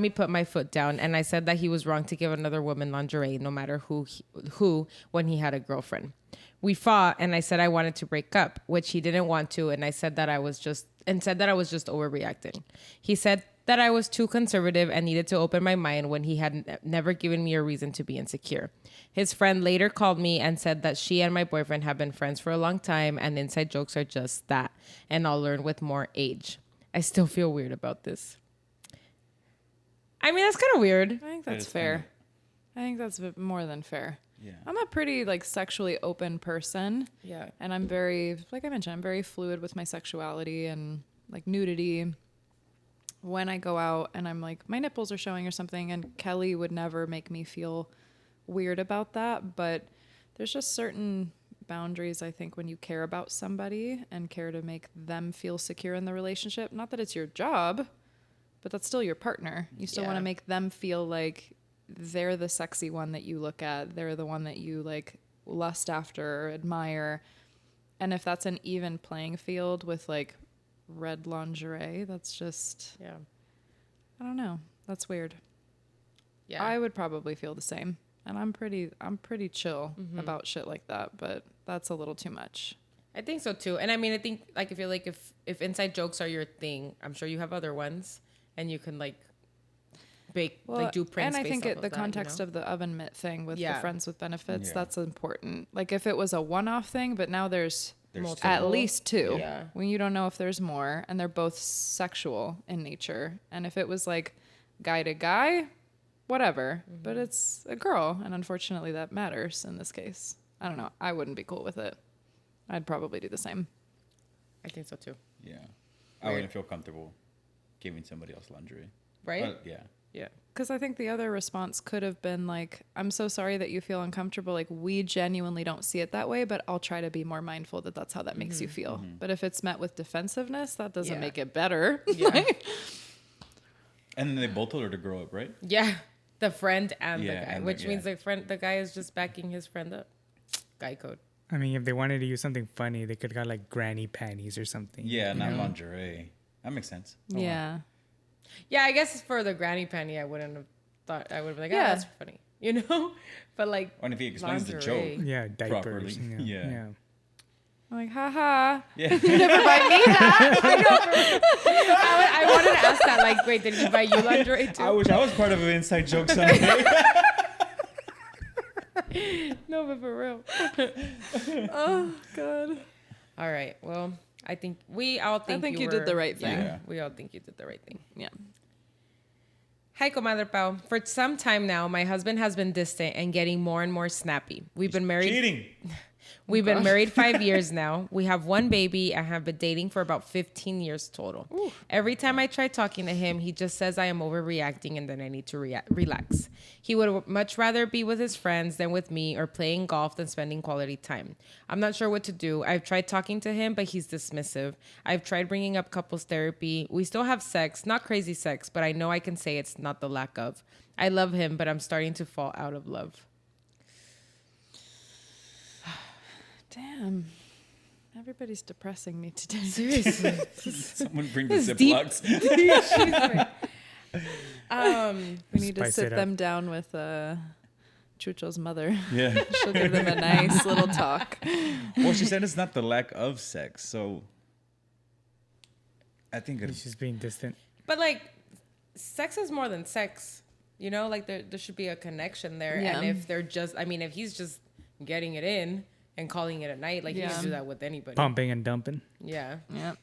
Speaker 1: put my foot down, and I said that he was wrong to give another woman lingerie, no matter who when he had a girlfriend. We fought, and I said I wanted to break up, which he didn't want to, and I said that I was just overreacting. He said that I was too conservative and needed to open my mind when he had never given me a reason to be insecure. His friend later called me and said that she and my boyfriend have been friends for a long time and inside jokes are just that, and I'll learn with more age. I still feel weird about this. I mean, that's kind of weird.
Speaker 4: I think that's
Speaker 3: is
Speaker 4: fair. I think that's more than fair.
Speaker 3: Yeah.
Speaker 4: I'm a pretty sexually open person.
Speaker 1: Yeah.
Speaker 4: And I'm very, like I mentioned, I'm very fluid with my sexuality and nudity. When I go out and I'm my nipples are showing or something, and Kelly would never make me feel weird about that. But there's just certain boundaries, I think, when you care about somebody and care to make them feel secure in the relationship. Not that it's your job, but that's still your partner. You still want to make them feel like they're the sexy one that you look at. They're the one that you lust after or admire. And if that's an even playing field with red lingerie, that's just, I don't know. That's weird.
Speaker 1: Yeah.
Speaker 4: I would probably feel the same. And I'm pretty chill about shit like that, but that's a little too much.
Speaker 1: I think so too. And I mean, I think if inside jokes are your thing, I'm sure you have other ones and you can do pranks.
Speaker 4: And I think
Speaker 1: based off
Speaker 4: the
Speaker 1: of that,
Speaker 4: context of the oven mitt thing with the friends with benefits,
Speaker 3: Yeah.
Speaker 4: that's important. If it was a one-off thing, but now there's
Speaker 3: There's
Speaker 4: at
Speaker 3: two.
Speaker 4: least 2
Speaker 1: Yeah.
Speaker 4: when you don't know if there's more, and they're both sexual in nature. And if it was guy to guy, whatever. But it's a girl, and unfortunately that matters in this case. I don't know. I wouldn't be cool with it. I'd probably do the same.
Speaker 1: I think so too.
Speaker 3: Yeah. I wouldn't feel comfortable giving somebody else lingerie.
Speaker 1: Right?
Speaker 3: Yeah.
Speaker 1: Yeah.
Speaker 4: Because I think the other response could have been like, I'm so sorry that you feel uncomfortable. Like, we genuinely don't see it that way, but I'll try to be more mindful that that's how that makes you feel. But if it's met with defensiveness, that doesn't make it better.
Speaker 1: Yeah.
Speaker 3: And then they both told her to grow up, right?
Speaker 1: Yeah. The friend and the
Speaker 3: Yeah,
Speaker 1: guy,
Speaker 3: and
Speaker 1: which means the guy is just backing his friend up. Guy code.
Speaker 2: I mean, if they wanted to use something funny, they could have got like granny panties or something.
Speaker 3: Yeah,
Speaker 2: you
Speaker 3: not
Speaker 2: know?
Speaker 3: lingerie. That makes sense.
Speaker 4: Yeah.
Speaker 1: Yeah, I guess for the granny panty, I wouldn't have thought. I would be like, oh,
Speaker 4: Yeah.
Speaker 1: that's funny, you know. But like,
Speaker 3: Or if he explains the
Speaker 1: lingerie.
Speaker 3: joke.
Speaker 2: Yeah, diapers.
Speaker 3: Properly. Yeah.
Speaker 4: I'm like, haha.
Speaker 3: Yeah.
Speaker 1: I wanted to ask that. Like, wait, did he buy you lingerie too?
Speaker 3: I wish I was part of an inside joke someday.
Speaker 1: No, but for real.
Speaker 4: Oh, God.
Speaker 1: All right. Well, I think we all think.
Speaker 4: I think
Speaker 1: you
Speaker 4: you did
Speaker 1: were-
Speaker 4: the right thing.
Speaker 3: Yeah.
Speaker 1: We all think you did the right thing.
Speaker 4: Yeah.
Speaker 1: Hi, Comadre Pau. For some time now, my husband has been distant and getting more and more snappy. We've been married.
Speaker 3: Cheating.
Speaker 1: We've been married 5 years now. We have one baby and have been dating for about 15 years total. Ooh. Every time I try talking to him, he just says I am overreacting and then I need to relax. He would much rather be with his friends than with me or playing golf than spending quality time. I'm not sure what to do. I've tried talking to him, but he's dismissive. I've tried bringing up couples therapy. We still have sex, not crazy sex, but I know I can say it's not the lack of. I love him, but I'm starting to fall out of love.
Speaker 4: Damn. Everybody's depressing me today.
Speaker 1: Seriously.
Speaker 3: Someone bring the
Speaker 1: It's deep.
Speaker 3: Ziplocs.
Speaker 4: We need to
Speaker 2: Spice
Speaker 4: sit
Speaker 2: it up.
Speaker 4: them down with Chucho's mother.
Speaker 3: Yeah.
Speaker 4: She'll give them a nice little talk.
Speaker 3: Well, she said it's not the lack of sex, so I think
Speaker 2: He's
Speaker 3: it's
Speaker 2: just being distant.
Speaker 1: But like, sex is more than sex, you know. Like there should be a connection there.
Speaker 4: Yeah.
Speaker 1: And if they're just, I mean, if he's just getting it in and calling it a night, like he
Speaker 4: Yeah.
Speaker 1: can do that with anybody.
Speaker 2: Pumping and dumping.
Speaker 1: Yeah.
Speaker 4: Yeah.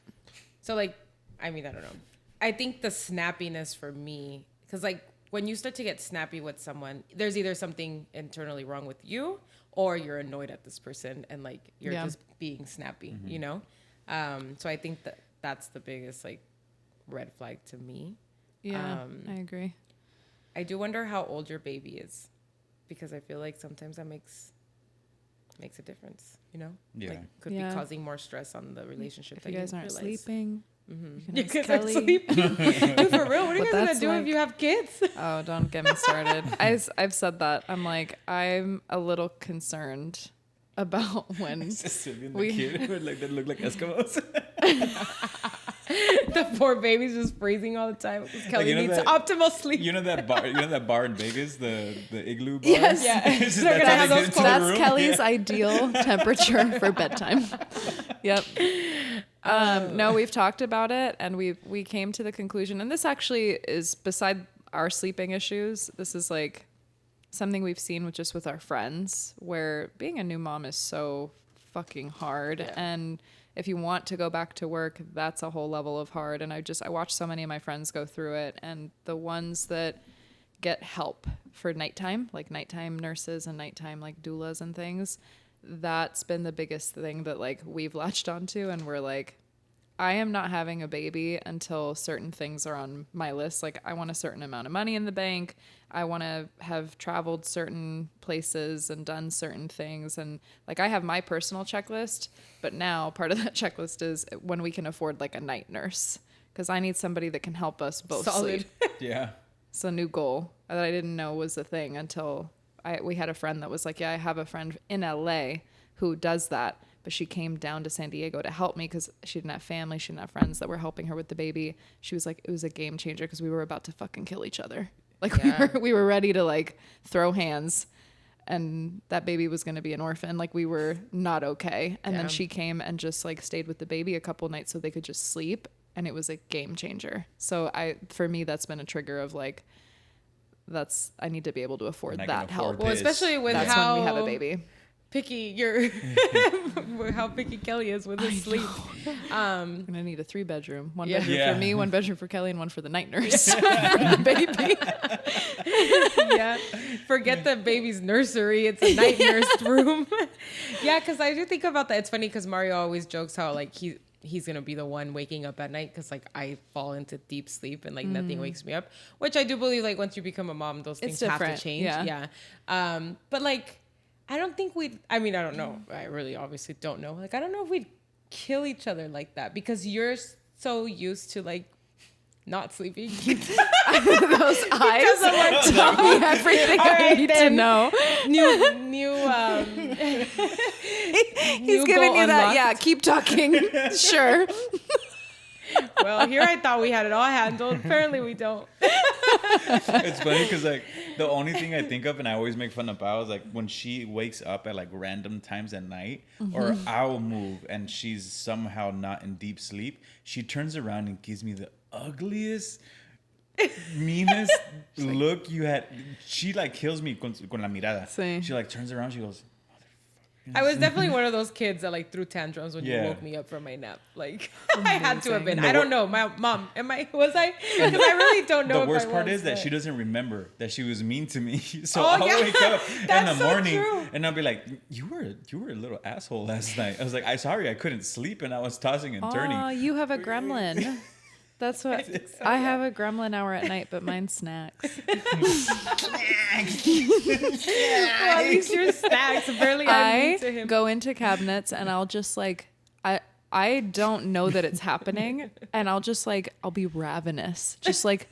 Speaker 1: So like, I mean, I don't know. I think the snappiness for me, because like when you start to get snappy with someone, there's either something internally wrong with you, or you're annoyed at this person and like you're just being snappy, you know. So I think that that's the biggest like red flag to me.
Speaker 4: Yeah. I agree.
Speaker 1: I do wonder how old your baby is, because I feel like sometimes that makes a difference, you know?
Speaker 3: Yeah.
Speaker 1: Like, could
Speaker 4: Yeah.
Speaker 1: be causing more stress on the relationship.
Speaker 4: If you guys aren't sleeping, you can
Speaker 1: You
Speaker 4: ask
Speaker 1: guys are
Speaker 4: Kelly.
Speaker 1: sleeping. Dude, for real, what are you
Speaker 4: What
Speaker 1: guys gonna
Speaker 4: that's
Speaker 1: do if
Speaker 4: like.
Speaker 1: you have kids?
Speaker 4: Oh, don't get me started. I've said that. I'm like, I'm a little concerned about when
Speaker 3: Sylvia and the
Speaker 4: We-
Speaker 3: kid who like that look like Eskimos.
Speaker 1: The poor baby's just freezing all the time because Kelly
Speaker 3: you know
Speaker 1: needs
Speaker 3: that-
Speaker 1: optimal sleep.
Speaker 3: You know that bar in Vegas, the igloo bar?
Speaker 4: Yes.
Speaker 1: Yeah.
Speaker 3: It's just
Speaker 1: They're
Speaker 3: that's
Speaker 1: gonna
Speaker 3: how
Speaker 1: have
Speaker 3: they
Speaker 1: those
Speaker 3: get into the
Speaker 4: that's
Speaker 3: room.
Speaker 4: Kelly's
Speaker 3: Yeah.
Speaker 4: ideal temperature for bedtime. Yep. No, we've talked about it and we came to the conclusion, and this actually is beside our sleeping issues. This is like something we've seen with our friends, where being a new mom is so fucking hard.
Speaker 1: Yeah.
Speaker 4: And if you want to go back to work, that's a whole level of hard. And I watch so many of my friends go through it, and the ones that get help for nighttime, like nighttime nurses and nighttime like doulas and things, that's been the biggest thing that like we've latched onto. And we're like, I am not having a baby until certain things are on my list. Like, I want a certain amount of money in the bank. I want to have traveled certain places and done certain things. And like, I have my personal checklist, but now part of that checklist is when we can afford like a night nurse, because I need somebody that can help us both
Speaker 1: Solid.
Speaker 4: sleep.
Speaker 3: Yeah.
Speaker 4: It's a new goal that I didn't know was a thing until we had a friend that was like, yeah, I have a friend in LA who does that. But she came down to San Diego to help me because she didn't have family. She didn't have friends that were helping her with the baby. She was like, it was a game changer because we were about to fucking kill each other. Like we were ready to like throw hands, and that baby was going to be an orphan. Like, we were not okay. And then she came and just like stayed with the baby a couple nights so they could just sleep. And it was a game changer. So for me, that's been a trigger of like, I need to be able to afford
Speaker 3: And I can
Speaker 4: that help.
Speaker 3: afford
Speaker 1: Well,
Speaker 3: this.
Speaker 1: especially with
Speaker 4: That's
Speaker 1: how
Speaker 4: when we have a baby.
Speaker 1: picky how picky Kelly is with his sleep.
Speaker 4: I'm gonna need a 3-bedroom. One
Speaker 1: Yeah.
Speaker 4: bedroom
Speaker 3: Yeah.
Speaker 4: for me, one bedroom for Kelly, and one for the night nurse for the baby.
Speaker 1: Yeah, forget the baby's nursery. It's a night nurse room. Yeah, because I do think about that. It's funny because Mario always jokes how like he's gonna be the one waking up at night because like I fall into deep sleep and like nothing wakes me up, which I do believe like once you become a mom, those things have to
Speaker 4: different,
Speaker 1: change.
Speaker 4: yeah.
Speaker 1: But like I don't think I mean I don't know. I really obviously don't know. Like I don't know if we'd kill each other like that because you're so used to like not sleeping.
Speaker 4: Those eyes tell me everything I need to know.
Speaker 1: New
Speaker 4: He's giving you that. Yeah, keep talking. Sure.
Speaker 1: Well, here I thought we had it all handled. Apparently we don't.
Speaker 3: It's funny because like the only thing I think of and I always make fun about is like when she wakes up at like random times at night or I'll move and she's somehow not in deep sleep, she turns around and gives me the ugliest, meanest look you had. She like kills me con la mirada.
Speaker 4: Sí.
Speaker 3: She like turns around, she goes,
Speaker 1: I was definitely one of those kids that like threw tantrums when you
Speaker 3: Yeah.
Speaker 1: woke me up from my nap. Like I had to have been.
Speaker 3: No,
Speaker 1: I don't know. My mom, was I? Because I really don't know.
Speaker 3: the
Speaker 1: if
Speaker 3: worst
Speaker 1: I
Speaker 3: part
Speaker 1: was,
Speaker 3: is that
Speaker 1: but-
Speaker 3: she doesn't remember that she was mean to me. So
Speaker 1: Oh,
Speaker 3: I'll
Speaker 1: yeah.
Speaker 3: wake up in
Speaker 1: That's
Speaker 3: the
Speaker 1: so
Speaker 3: morning
Speaker 1: true.
Speaker 3: and I'll be like, you were a little asshole last night. I was like, I'm sorry, I couldn't sleep and I was tossing and turning.
Speaker 4: Oh, you have a gremlin. That's what I have a gremlin hour at night, but mine's snacks.
Speaker 1: Well, at least your snacks. Apparently, I'm mean to
Speaker 4: I
Speaker 1: him.
Speaker 4: go into cabinets and I'll just like I don't know that it's happening, and I'll be ravenous, just like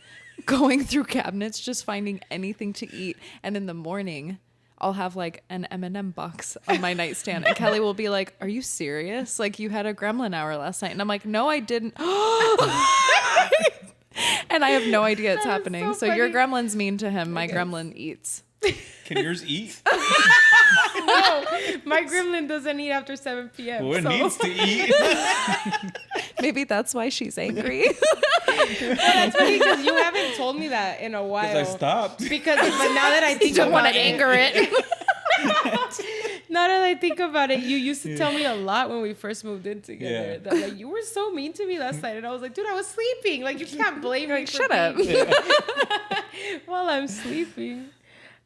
Speaker 4: going through cabinets, just finding anything to eat. And in the morning, I'll have like an M&M box on my nightstand, and Kelly will be like, "Are you serious? Like you had a gremlin hour last night?" And I'm like, "No, I didn't." And I have no idea it's
Speaker 1: That is
Speaker 4: happening.
Speaker 1: so
Speaker 4: So your
Speaker 1: funny.
Speaker 4: gremlin's mean to him. My gremlin eats.
Speaker 3: Can yours eat?
Speaker 1: No, my gremlin doesn't eat after 7 p.m.
Speaker 3: Well, it
Speaker 1: so.
Speaker 3: needs to eat.
Speaker 4: Maybe that's why she's angry.
Speaker 1: That's funny because you haven't told me that in a while.
Speaker 3: Because I stopped.
Speaker 1: But now that I think
Speaker 4: Don't want
Speaker 1: about
Speaker 4: to
Speaker 1: it,
Speaker 4: anger it.
Speaker 1: now that I think about it, you used to tell me a lot when we first moved in together.
Speaker 3: Yeah.
Speaker 1: That like you were so mean to me last night, and I was like, dude, I was sleeping. Like you can't blame me.
Speaker 4: Like,
Speaker 1: for
Speaker 4: shut up.
Speaker 1: being- While I'm sleeping.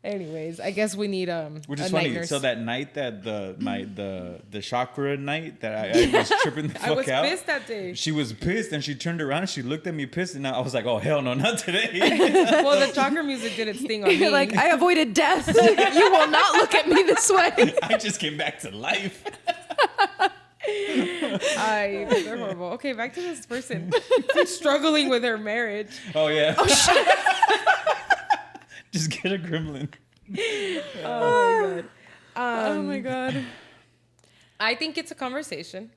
Speaker 1: Anyways, I guess we need
Speaker 3: Which
Speaker 1: a
Speaker 3: is
Speaker 1: night
Speaker 3: funny.
Speaker 1: nurse.
Speaker 3: So that night that the chakra night that I was tripping the fuck
Speaker 1: I was
Speaker 3: out.
Speaker 1: pissed that day.
Speaker 3: She was pissed and she turned around and she looked at me pissed and I was like, oh hell no, not today.
Speaker 1: Well, the chakra music did its thing on me.
Speaker 4: You're like, I avoided death. You will not look at me this way.
Speaker 3: I just came back to life.
Speaker 1: They're horrible. Okay, back to this person who's struggling with her marriage.
Speaker 3: Oh yeah. Just get a gremlin.
Speaker 1: Oh
Speaker 4: Oh my god.
Speaker 1: I think it's a conversation.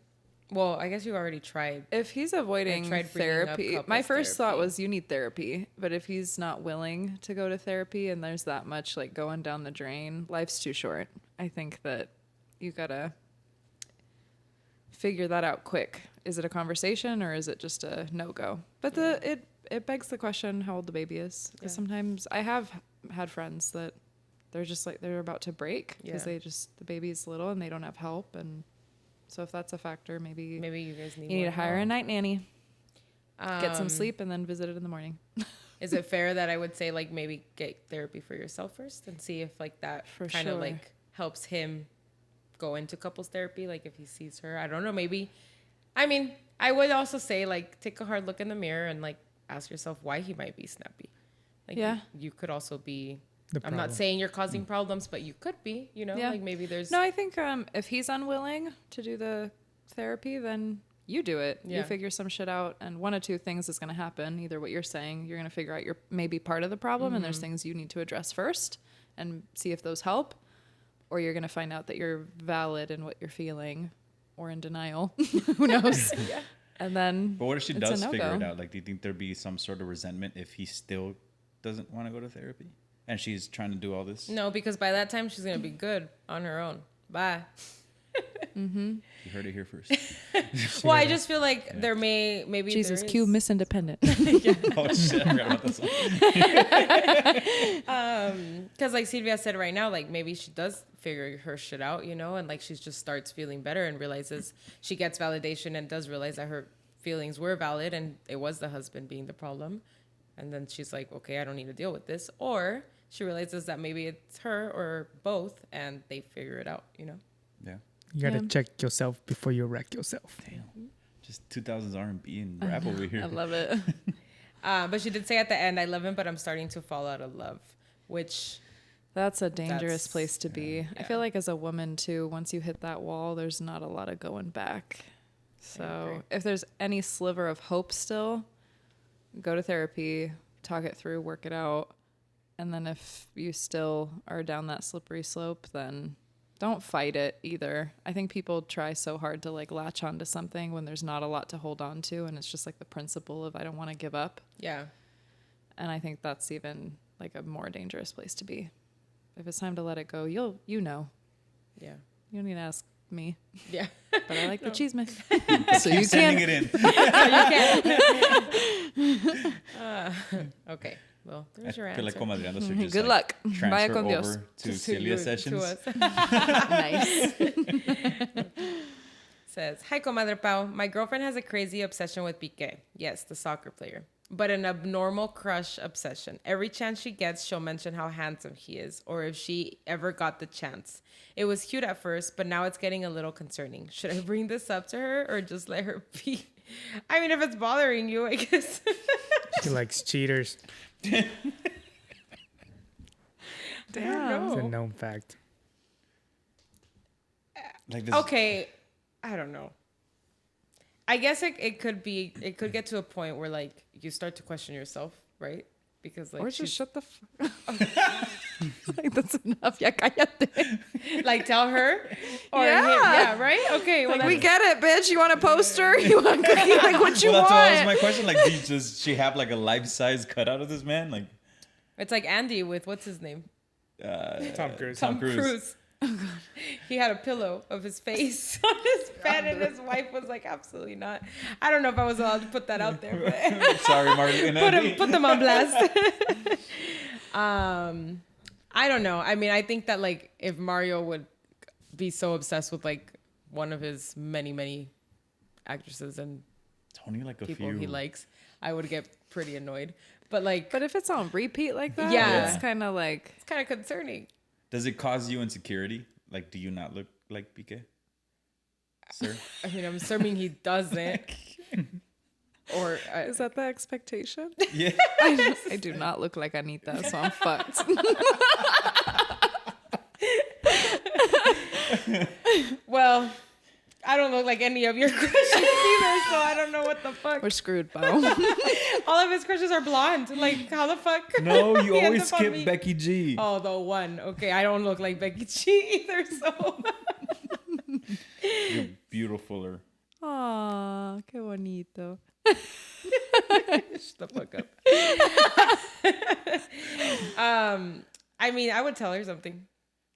Speaker 1: Well, I guess you already tried.
Speaker 4: If he's avoiding
Speaker 1: I tried bringing up
Speaker 4: therapy,
Speaker 1: couples
Speaker 4: my first thought
Speaker 1: therapy.
Speaker 4: was you need therapy. But if he's not willing to go to therapy and there's that much like going down the drain, life's too short. I think that you gotta figure that out quick. Is it a conversation or is it just a no-go? But it begs the question how old the baby is. 'Cause
Speaker 1: Yeah.
Speaker 4: sometimes I have had friends that they're just like they're about to break because
Speaker 1: Yeah.
Speaker 4: the baby's little and they don't have help. And so if that's a factor, maybe
Speaker 1: You guys need
Speaker 4: you need
Speaker 1: more
Speaker 4: to hire a
Speaker 1: help.
Speaker 4: night nanny, get some
Speaker 1: Um,
Speaker 4: sleep, and then visit it in the morning.
Speaker 1: Is it fair that I would say like maybe get therapy for yourself first and see if like that
Speaker 4: For
Speaker 1: kind of
Speaker 4: sure.
Speaker 1: like helps him go into couples therapy? Like if he sees her, I don't know, maybe. I mean, I would also say like take a hard look in the mirror and like ask yourself why he might be snappy. Like
Speaker 4: Yeah.
Speaker 1: you could also be.
Speaker 2: The
Speaker 1: I'm not
Speaker 2: problem.
Speaker 1: saying you're causing problems, but you could be. You know,
Speaker 4: Yeah.
Speaker 1: like maybe there's.
Speaker 4: No, I think if he's unwilling to do the therapy, then you do it.
Speaker 1: Yeah.
Speaker 4: You figure some shit out, and one of two things is going to happen. Either what you're saying, you're going to figure out you're maybe part of the problem, and there's things you need to address first and see if those help, or you're going to find out that you're valid in what you're feeling, or in denial. Who knows? And then.
Speaker 3: But what if she
Speaker 4: it's a
Speaker 3: does figure it
Speaker 4: no-go.
Speaker 3: out? Like, do you think there'd be some sort of resentment if he still doesn't want to go to therapy? And she's trying to do all this?
Speaker 1: No, because by that time she's gonna be good on her own. Bye.
Speaker 3: You heard it here first.
Speaker 1: Well, I just feel like there maybe
Speaker 4: Jesus,
Speaker 1: there
Speaker 4: cue
Speaker 1: is-
Speaker 4: Miss Independent.
Speaker 3: Oh shit! I forgot about that song.
Speaker 1: Because like Sylvia said right now, like maybe she does figure her shit out, you know, and like she just starts feeling better and realizes she gets validation and does realize that her feelings were valid and it was the husband being the problem. And then she's like, okay, I don't need to deal with this. Or she realizes that maybe it's her or both and they figure it out, you know?
Speaker 3: Yeah.
Speaker 2: You gotta
Speaker 4: Yeah.
Speaker 2: check yourself before you wreck yourself.
Speaker 3: Damn. Just 2000s R&B and rap over here.
Speaker 4: I love it.
Speaker 1: But she did say at the end, I love him, but I'm starting to fall out of love, which
Speaker 4: That's a dangerous
Speaker 1: That's-
Speaker 4: place to be. I feel like as a woman too, once you hit that wall, there's not a lot of going back. So if there's any sliver of hope still, go to therapy, talk it through, work it out. And then if you still are down that slippery slope, then don't fight it either. I think people try so hard to like latch onto something when there's not a lot to hold on to. And it's just like the principle of I don't want to give up.
Speaker 1: yeah.
Speaker 4: And I think that's even like a more dangerous place to be. If it's time to let it go, you know.
Speaker 1: Yeah.
Speaker 4: You don't need to ask me.
Speaker 1: Yeah.
Speaker 4: But I like the cheese man. So
Speaker 3: Keep
Speaker 4: you
Speaker 3: sending
Speaker 4: can.
Speaker 3: it in.
Speaker 1: Okay. Well,
Speaker 3: I
Speaker 1: there's your
Speaker 3: feel
Speaker 1: answer.
Speaker 3: like Comadreando should just
Speaker 4: Good
Speaker 3: like,
Speaker 4: luck. Vaya
Speaker 3: transfer
Speaker 4: con Dios.
Speaker 3: over to
Speaker 1: To
Speaker 3: Celia
Speaker 1: you- to
Speaker 3: Sessions.
Speaker 1: us.
Speaker 4: Nice.
Speaker 1: Says, hi, Comadre Pau. My girlfriend has a crazy obsession with Piqué. Yes, the soccer player. But an abnormal crush obsession. Every chance she gets, she'll mention how handsome he is, or if she ever got the chance. It was cute at first, but now it's getting a little concerning. Should I bring this up to her or just let her be? I mean, if it's bothering you, I guess.
Speaker 2: She likes cheaters.
Speaker 1: Damn.
Speaker 2: It's a known fact.
Speaker 3: Like this,
Speaker 1: Okay, I don't know. I guess it could get to a point where like you start to question yourself, right? Because like
Speaker 4: Or just
Speaker 1: she's-
Speaker 4: shut the like that's enough. Ya cállate.
Speaker 1: like tell her or
Speaker 4: Yeah.
Speaker 1: yeah, right? Okay, well
Speaker 4: Like, we
Speaker 1: that's-
Speaker 4: get it, bitch. You want a poster? You want cookie? Like what you
Speaker 3: well, that's what was my
Speaker 4: want?
Speaker 3: question. Like, does she have like a life-size cutout of this man? Like,
Speaker 1: it's like Andy with what's his name?
Speaker 2: Tom Cruise.
Speaker 3: Tom Cruise.
Speaker 1: He had a pillow of his face on his bed, and his wife was like, "Absolutely not." I don't know if I was allowed to put that out there, but
Speaker 3: Sorry, Martin.
Speaker 1: put them on blast. I don't know. I mean, I think that like if Mario would be so obsessed with like one of his many actresses and
Speaker 3: Only like a
Speaker 1: people
Speaker 3: few.
Speaker 1: he likes, I would get pretty annoyed. But like,
Speaker 4: But if it's on repeat like that,
Speaker 1: Yeah.
Speaker 4: it's kind of like
Speaker 1: it's kind of concerning.
Speaker 3: Does it cause you insecurity? Like, do you not look like Piqué? Sir?
Speaker 1: I mean, I'm assuming he doesn't. Or
Speaker 4: is that the expectation?
Speaker 3: Yeah.
Speaker 4: I do not look like Anita, so I'm fucked.
Speaker 1: well, I don't look like any of your crushes either, so I don't know what the fuck.
Speaker 4: We're screwed, Bo.
Speaker 1: All of his crushes are blonde. Like, how the fuck?
Speaker 3: No, you
Speaker 1: He ends
Speaker 3: always
Speaker 1: up on
Speaker 3: skip
Speaker 1: me?
Speaker 3: Becky G.
Speaker 1: Oh, the one. Okay, I don't look like Becky G either, so.
Speaker 3: You're beautifuler.
Speaker 4: Aw, qué bonito.
Speaker 1: Shut the fuck up. I mean, I would tell her something.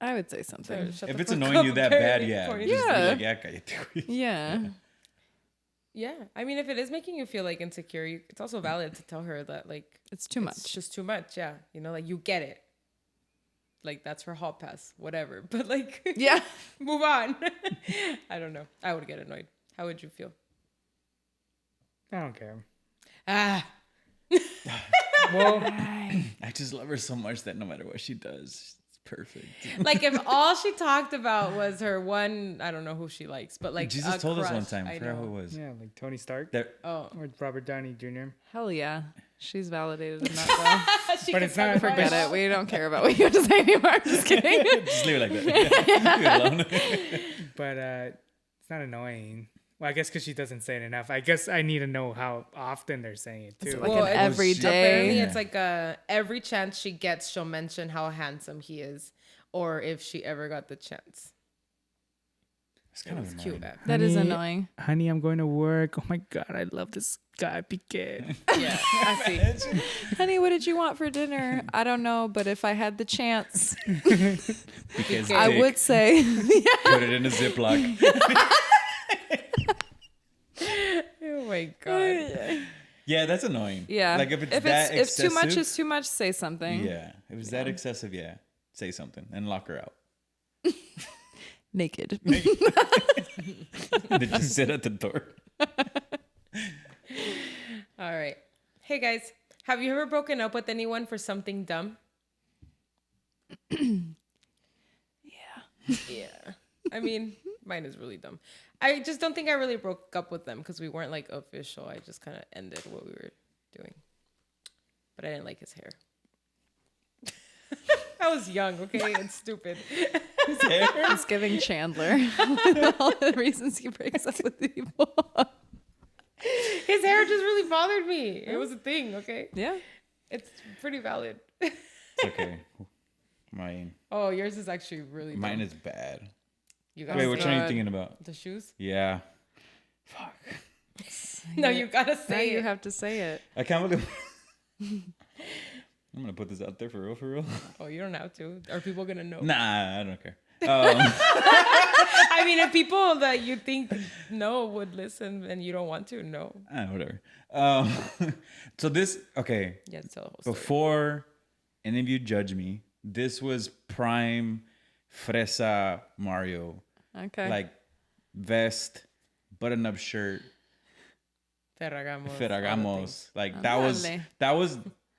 Speaker 4: I would say something.
Speaker 1: Shut
Speaker 3: If
Speaker 1: the
Speaker 3: it's
Speaker 1: fuck
Speaker 3: annoying
Speaker 1: up
Speaker 3: you that bad,
Speaker 1: very
Speaker 3: yeah.
Speaker 1: important.
Speaker 3: Just be
Speaker 4: Yeah.
Speaker 3: like, yeah, cállate, güey.
Speaker 4: Yeah.
Speaker 1: Yeah, I mean, if it is making you feel like insecure, it's also valid to tell her that like
Speaker 4: It's too
Speaker 1: it's
Speaker 4: much.
Speaker 1: just too much. Yeah, you know, like you get it. Like that's her hall pass, whatever. But like,
Speaker 4: Yeah.
Speaker 1: move on. I don't know. I would get annoyed. How would you feel?
Speaker 2: I don't care.
Speaker 1: Ah,
Speaker 2: Well,
Speaker 3: I just love her so much that no matter what she does, it's perfect.
Speaker 1: like if all she talked about was her one, I don't know who she likes, but like
Speaker 3: Jesus
Speaker 1: a
Speaker 3: told us one
Speaker 1: crush,
Speaker 3: time. I forgot who it
Speaker 1: know.
Speaker 3: was.
Speaker 2: yeah, like Tony Stark
Speaker 3: There,
Speaker 1: Oh,
Speaker 2: or Robert Downey Jr.
Speaker 4: Hell yeah. She's validated in that,
Speaker 1: she
Speaker 2: But
Speaker 1: can
Speaker 2: it's
Speaker 1: talk
Speaker 2: not-
Speaker 1: about
Speaker 4: Forget it. We don't care about what you have to say anymore. I'm just kidding.
Speaker 3: just leave it like that. Leave it alone.
Speaker 2: But it's not annoying. Well, I guess because she doesn't say it enough. I guess I need to know how often they're saying it too.
Speaker 4: Like
Speaker 1: Well,
Speaker 4: an
Speaker 1: it-
Speaker 4: every
Speaker 3: she-
Speaker 1: apparently
Speaker 4: day.
Speaker 1: it's like every chance she gets, she'll mention how handsome he is, or if she ever got the chance.
Speaker 3: It's kind of
Speaker 1: Cute.
Speaker 3: annoying.
Speaker 4: That is
Speaker 2: Honey,
Speaker 4: annoying.
Speaker 2: Honey, I'm going to work. Oh my God, I love this guy, Piquet.
Speaker 1: Yeah, I see.
Speaker 4: Honey, what did you want for dinner? I don't know, but if I had the chance,
Speaker 3: Because
Speaker 4: I
Speaker 3: dick.
Speaker 4: would say,
Speaker 3: Put it in a Ziploc.
Speaker 1: Oh my god.
Speaker 3: Yeah, that's annoying.
Speaker 4: yeah.
Speaker 3: Like if it's that
Speaker 4: if too much
Speaker 3: excessive,
Speaker 4: is too much, say something.
Speaker 3: yeah. If it's that excessive, yeah, say something and lock her out.
Speaker 4: Naked.
Speaker 3: They just sit at the door.
Speaker 1: All right. Hey guys, have you ever broken up with anyone for something dumb? Yeah. I mean, mine is really dumb. I just don't think I really broke up with them because we weren't like official. I just kind of ended what we were doing. But I didn't like his hair. I was young, okay? It's stupid.
Speaker 4: He's giving Chandler all the reasons he breaks up with people.
Speaker 1: His hair just really bothered me. It was a thing, okay?
Speaker 4: Yeah.
Speaker 1: It's pretty valid.
Speaker 3: It's okay. Mine
Speaker 1: Yours is actually really dumb.
Speaker 3: is bad.
Speaker 1: You gotta
Speaker 3: Wait, which
Speaker 1: say
Speaker 3: one are you thinking about?
Speaker 1: the shoes?
Speaker 3: Yeah. Fuck.
Speaker 1: No, you gotta
Speaker 4: Now
Speaker 1: say
Speaker 4: you
Speaker 1: it.
Speaker 4: have to say it.
Speaker 3: I can't believe. I'm gonna put this out there for real, for real.
Speaker 1: Oh, you don't have to. Are people gonna know?
Speaker 3: Nah, I don't care.
Speaker 1: I mean, if people that you think know would listen and you don't want to, no.
Speaker 3: Whatever. So this, okay.
Speaker 1: Yeah, tell the whole story.
Speaker 3: Before any of you judge me, this was prime Fresa Mario.
Speaker 4: Okay.
Speaker 3: Like vest, button-up shirt,
Speaker 1: Ferragamos.
Speaker 3: Ferragamos. Like
Speaker 4: Ándale.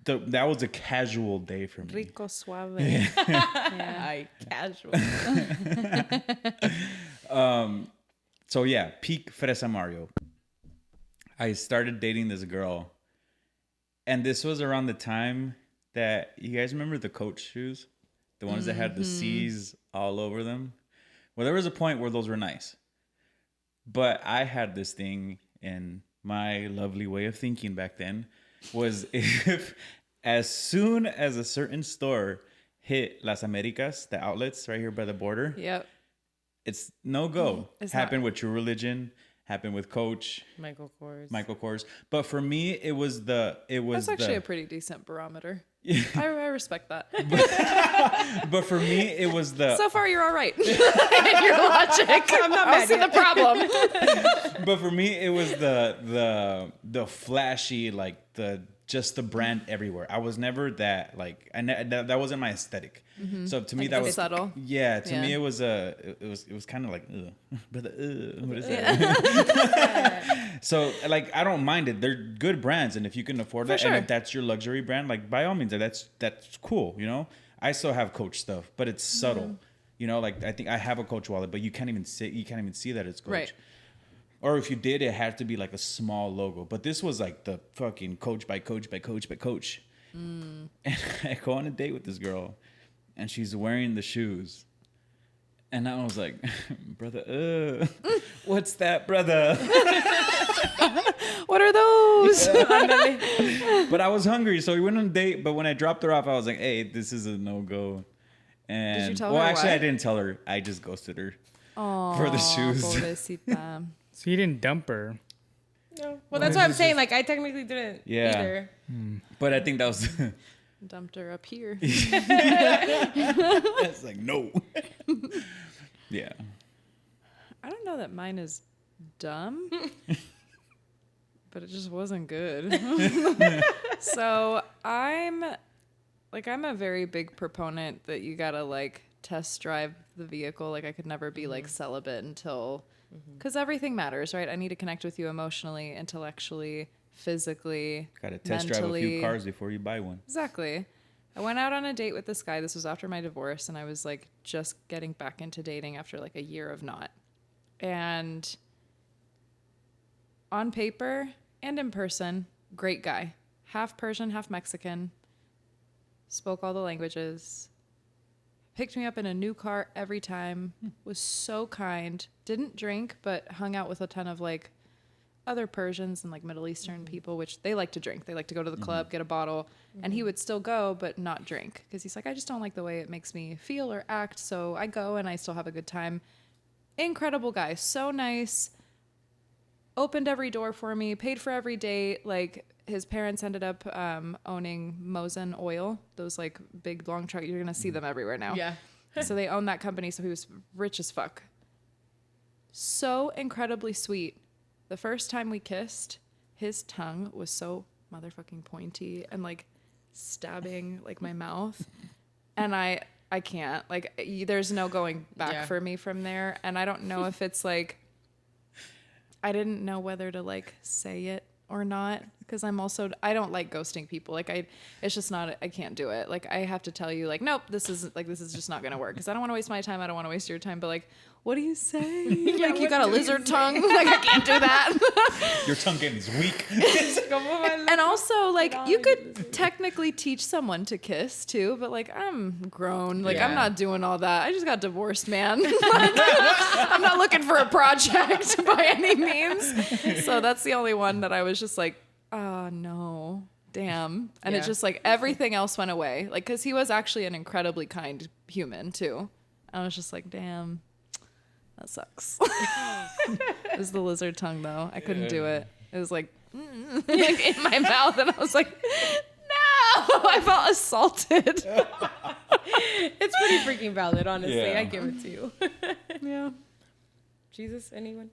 Speaker 3: that was a casual day for me.
Speaker 4: Rico suave.
Speaker 1: Ay, casual.
Speaker 3: So yeah, peak Fresa Mario. I started dating this girl, and this was around the time that you guys remember the Coach shoes, the ones that had the C's all over them. Well, there was a point where those were nice, but I had this thing in my lovely way of thinking back then was if as soon as a certain store hit Las Americas, the outlets right here by the border,
Speaker 4: Yep.
Speaker 3: it's no go.
Speaker 4: It's
Speaker 3: Happened with True Religion, happened with Coach,
Speaker 1: Michael Kors.
Speaker 3: But for me, it was
Speaker 4: That's actually a pretty decent barometer. I respect that.
Speaker 3: But for me, it was the.
Speaker 4: So far, you're all right. Your logic. I'm not mad. See the problem.
Speaker 3: But for me, it was the flashy, like just the brand everywhere. I was never that like, that wasn't my aesthetic. So to me,
Speaker 4: Like
Speaker 3: that
Speaker 4: the
Speaker 3: was
Speaker 4: subtle.
Speaker 3: Yeah, to me,
Speaker 4: Yeah.
Speaker 3: it was kind of like, brother, what is that? So like, I don't mind it. They're good brands, and if you can afford that,
Speaker 4: sure.
Speaker 3: and if that's your luxury brand, like by all means, that's cool. You know, I still have Coach stuff, but it's subtle. You know, like I think I have a Coach wallet, but you can't even see that it's Coach.
Speaker 4: Right.
Speaker 3: Or if you did, it had to be like a small logo. But this was like the fucking Coach by Coach by Coach by Coach. And I go on a date with this girl, and she's wearing the shoes. And I was like, brother, what's that, brother?
Speaker 4: What are those?
Speaker 3: But I was hungry, so we went on a date. But when I dropped her off, I was like, hey, this is a no-go. And
Speaker 4: Did you tell
Speaker 3: well,
Speaker 4: her
Speaker 3: actually,
Speaker 4: why?
Speaker 3: I didn't tell her. I just ghosted her
Speaker 4: Aw,
Speaker 3: for the shoes.
Speaker 4: pobrecita.
Speaker 2: So you didn't dump her.
Speaker 1: No. Well, that's what I'm saying. Like, I technically didn't
Speaker 3: Yeah.
Speaker 1: either.
Speaker 3: But I think that was...
Speaker 4: Dumped her up here.
Speaker 3: It's like, no. Yeah.
Speaker 4: I don't know that mine is dumb, but it just wasn't good. So I'm a very big proponent that you gotta like test drive the vehicle. Like I could never be like celibate until, because everything matters, right? I need to connect with you emotionally, intellectually, physically,
Speaker 3: Got to test drive a few cars before you buy one.
Speaker 4: Exactly. I went out on a date with this guy. This was after my divorce, and I was like just getting back into dating after like a year of not. And on paper and in person, great guy. Half Persian, half Mexican. Spoke all the languages. Picked me up in a new car every time. Was so kind. Didn't drink, but hung out with a ton of like other Persians and like Middle Eastern people, which they like to drink. They like to go to the club, get a bottle, and he would still go, but not drink. Because he's like, I just don't like the way it makes me feel or act. So I go and I still have a good time. incredible guy, so nice, opened every door for me, paid for every date. Like his parents ended up owning Mosin Oil, those like big long truck. You're gonna see them everywhere now.
Speaker 1: Yeah.
Speaker 4: So they own that company. So he was rich as fuck. So incredibly sweet. The first time we kissed, his tongue was so motherfucking pointy and like stabbing like my mouth, and I can't, like, there's no going back for me from there. And I don't know if it's like, I didn't know whether to like say it or not, because I don't like ghosting people. Like it's just not, I can't do it. Like I have to tell you like, nope, this is just not gonna work, because I don't want to waste my time. I don't want to waste your time. But like, what do you say? Like you got a lizard tongue? Like I can't do that.
Speaker 3: Your tongue game is weak.
Speaker 4: And also like you could technically teach someone to kiss too, but like I'm grown. Like I'm not doing all that. I just got divorced, man. Like, I'm not looking for a project by any means. So that's the only one that I was just like, oh no, damn. And it just like everything else went away. Like, cause he was actually an incredibly kind human too. I was just like, damn, that sucks. It was the lizard tongue though. I couldn't do it. It was like, like in my mouth, and I was like, no, I felt assaulted.
Speaker 1: It's pretty freaking valid, honestly.
Speaker 3: Yeah.
Speaker 1: I give it to you.
Speaker 4: Yeah.
Speaker 1: Jesus, anyone?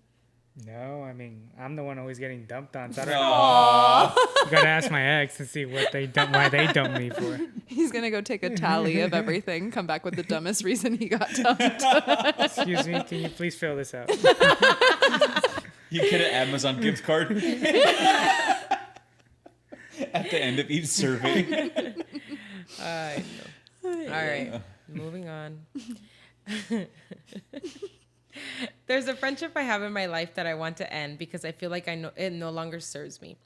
Speaker 2: No, I mean, I'm the one always getting dumped on. So I don't
Speaker 3: Aww.
Speaker 2: know. Gotta ask my ex to see why they dump me for.
Speaker 4: He's gonna go take a tally of everything, come back with the dumbest reason he got dumped.
Speaker 2: Excuse me, can you please fill this out?
Speaker 3: You get an Amazon gift card at the end of each survey.
Speaker 1: I know. All right, moving on. There's a friendship I have in my life that I want to end because I feel like I know it no longer serves me.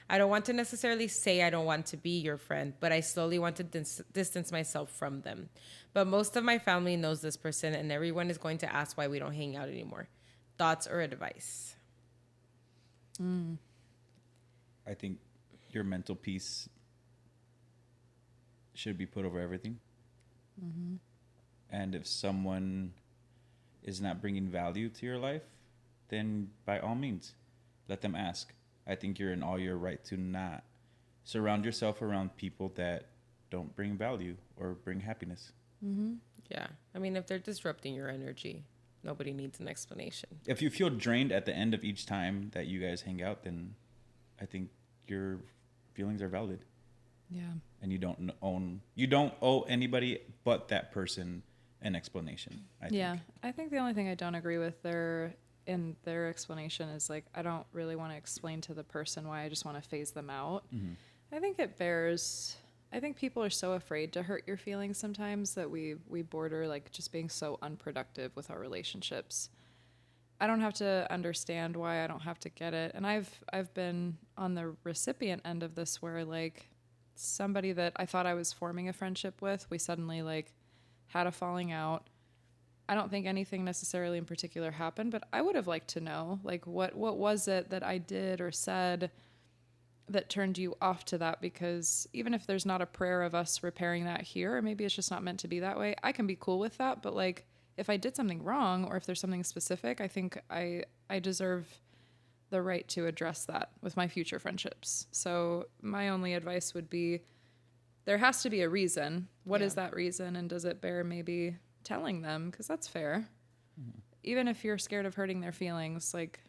Speaker 1: I don't want to necessarily say I don't want to be your friend, but I slowly want to distance myself from them. But most of my family knows this person, and everyone is going to ask why we don't hang out anymore. Thoughts or advice?
Speaker 3: I think your mental peace should be put over everything. Mm-hmm. And if someone is not bringing value to your life, then by all means, let them ask. I think you're in all your right to not surround yourself around people that don't bring value or bring happiness.
Speaker 4: Mm-hmm.
Speaker 1: Yeah. I mean, if they're disrupting your energy, nobody needs an explanation.
Speaker 3: If you feel drained at the end of each time that you guys hang out, then I think your feelings are valid.
Speaker 4: Yeah.
Speaker 3: And you don't owe anybody but that person an explanation. I think.
Speaker 4: I think the only thing I don't agree with in their explanation is like, I don't really want to explain to the person why, I just want to phase them out. Mm-hmm. I think people are so afraid to hurt your feelings sometimes that we border like just being so unproductive with our relationships. I don't have to understand why, I don't have to get it. And I've been on the recipient end of this where like somebody that I thought I was forming a friendship with, we suddenly like had a falling out. I don't think anything necessarily in particular happened, but I would have liked to know, like, what was it that I did or said that turned you off to that? Because even if there's not a prayer of us repairing that here, or maybe it's just not meant to be that way, I can be cool with that. But like, if I did something wrong or if there's something specific, I think I deserve the right to address that with my future friendships. So my only advice would be, there has to be a reason. What is that reason? And does it bear maybe telling them? Because that's fair. Mm-hmm. Even if you're scared of hurting their feelings, like,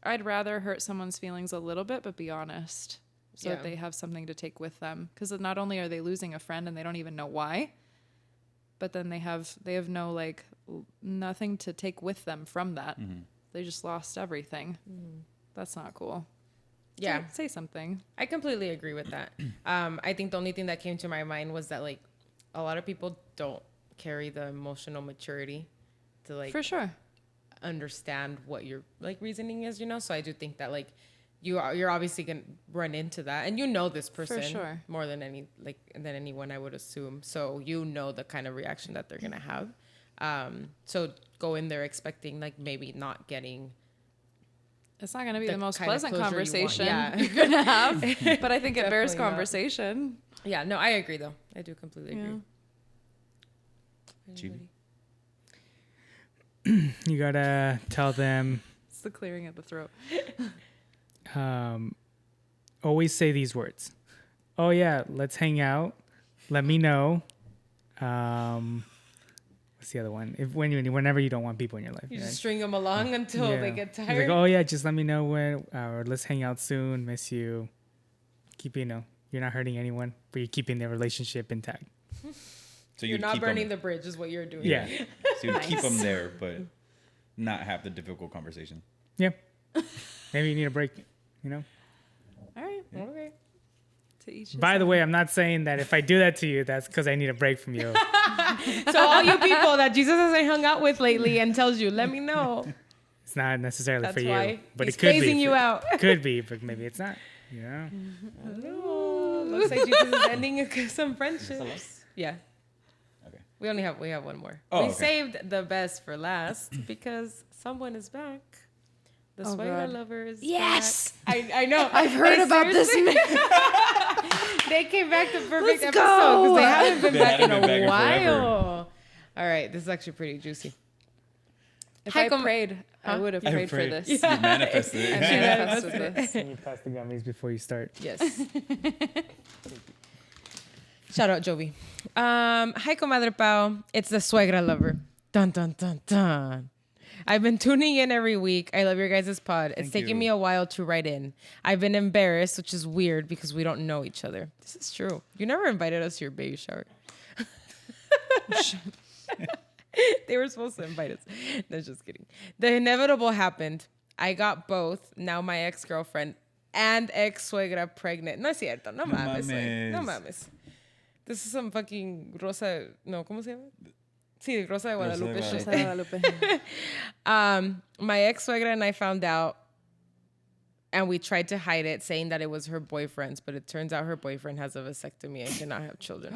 Speaker 4: I'd rather hurt someone's feelings a little bit, but be honest so that they have something to take with them. Because not only are they losing a friend and they don't even know why, but then they have no, like, nothing to take with them from that. Mm-hmm. They just lost everything. Mm. That's not cool.
Speaker 1: Yeah.
Speaker 4: Say something.
Speaker 1: I completely agree with that. I think the only thing that came to my mind was that, like, a lot of people don't carry the emotional maturity to, like,
Speaker 4: for sure,
Speaker 1: understand what your, like, reasoning is, you know? So I do think that, like, you're obviously going to run into that. And you know this person more than anyone, I would assume. So you know the kind of reaction that they're going to have. So go in there expecting, like, maybe not getting...
Speaker 4: It's not going to be the most pleasant conversation
Speaker 1: you're
Speaker 4: going to have, but I think it bears conversation.
Speaker 1: Yeah, no, I agree, though. I do completely agree.
Speaker 3: Chibi?
Speaker 2: you gotta tell them.
Speaker 4: It's the clearing of the throat.
Speaker 2: Always say these words. Oh yeah, let's hang out. Let me know. What's the other one? Whenever you don't want people in your life.
Speaker 1: You
Speaker 2: right?
Speaker 1: just string them along until they get
Speaker 2: He's
Speaker 1: tired.
Speaker 2: like, oh yeah, just let me know when, or let's hang out soon. Miss you. Keep, you're not hurting anyone, but you're keeping the relationship intact.
Speaker 3: So
Speaker 1: You're
Speaker 3: you'd
Speaker 1: not
Speaker 3: keep
Speaker 1: burning
Speaker 3: 'em-
Speaker 1: the bridge is what you're doing.
Speaker 2: Yeah.
Speaker 3: So you'd keep them there, but not have the difficult conversation.
Speaker 2: Yeah. Maybe you need a break,
Speaker 4: All right.
Speaker 1: Okay.
Speaker 4: To each his
Speaker 2: By the
Speaker 4: own.
Speaker 2: way, I'm not saying that if I do that to you, that's because I need a break from you.
Speaker 1: So all you people that Jesus hasn't hung out with lately and tells you, let me know.
Speaker 2: It's not necessarily
Speaker 1: That's
Speaker 2: for
Speaker 1: why
Speaker 2: you, but
Speaker 1: he's
Speaker 2: it could be.
Speaker 1: phasing you out.
Speaker 2: Could be, but maybe it's not. Yeah.
Speaker 1: No, looks like Jesus is ending some friendships. Yeah.
Speaker 3: Okay.
Speaker 1: We have one more.
Speaker 3: Oh,
Speaker 1: We
Speaker 3: okay.
Speaker 1: saved the best for last because someone is back. The
Speaker 4: Oh,
Speaker 1: Suegra
Speaker 4: God.
Speaker 1: Lover is
Speaker 4: Yes!
Speaker 1: back. I know.
Speaker 4: I've heard
Speaker 1: They
Speaker 4: about this
Speaker 1: seriously-
Speaker 4: man.
Speaker 1: They came back to perfect
Speaker 4: Let's
Speaker 1: episode
Speaker 4: go.
Speaker 1: because they haven't been
Speaker 3: They
Speaker 1: back in
Speaker 3: haven't been
Speaker 1: a
Speaker 3: back in forever.
Speaker 1: while. All right, this is actually pretty juicy.
Speaker 4: If
Speaker 1: Hi,
Speaker 4: I prayed, I
Speaker 1: Huh?
Speaker 4: would have
Speaker 3: I
Speaker 4: prayed for
Speaker 3: prayed.
Speaker 4: this.
Speaker 3: You manifested
Speaker 4: I
Speaker 3: it.
Speaker 4: manifested this.
Speaker 2: Can you pass the gummies before you start?
Speaker 1: Yes. Shout out Jovi. Hi, Comadre Pao. It's the Suegra Lover. Dun, dun, dun, dun. I've been tuning in every week. I love your guys' pod. It's
Speaker 3: Thank
Speaker 1: taking
Speaker 3: you.
Speaker 1: me a while to write in. I've been embarrassed, which is weird because we don't know each other. This is true. You never invited us to your baby shower. They were supposed to invite us. No, just kidding. The inevitable happened. I got both, now my ex-girlfriend and ex-suegra pregnant. No es cierto. No mames. güey. No
Speaker 3: mames.
Speaker 1: mames. This is some fucking Rosa... No, ¿cómo se llama? Sí, Rosa de
Speaker 3: Rosa de
Speaker 1: Guadalupe shit.
Speaker 3: Guadalupe.
Speaker 1: My ex-suegra and I found out, and we tried to hide it, saying that it was her boyfriend's, but it turns out her boyfriend has a vasectomy and cannot have children.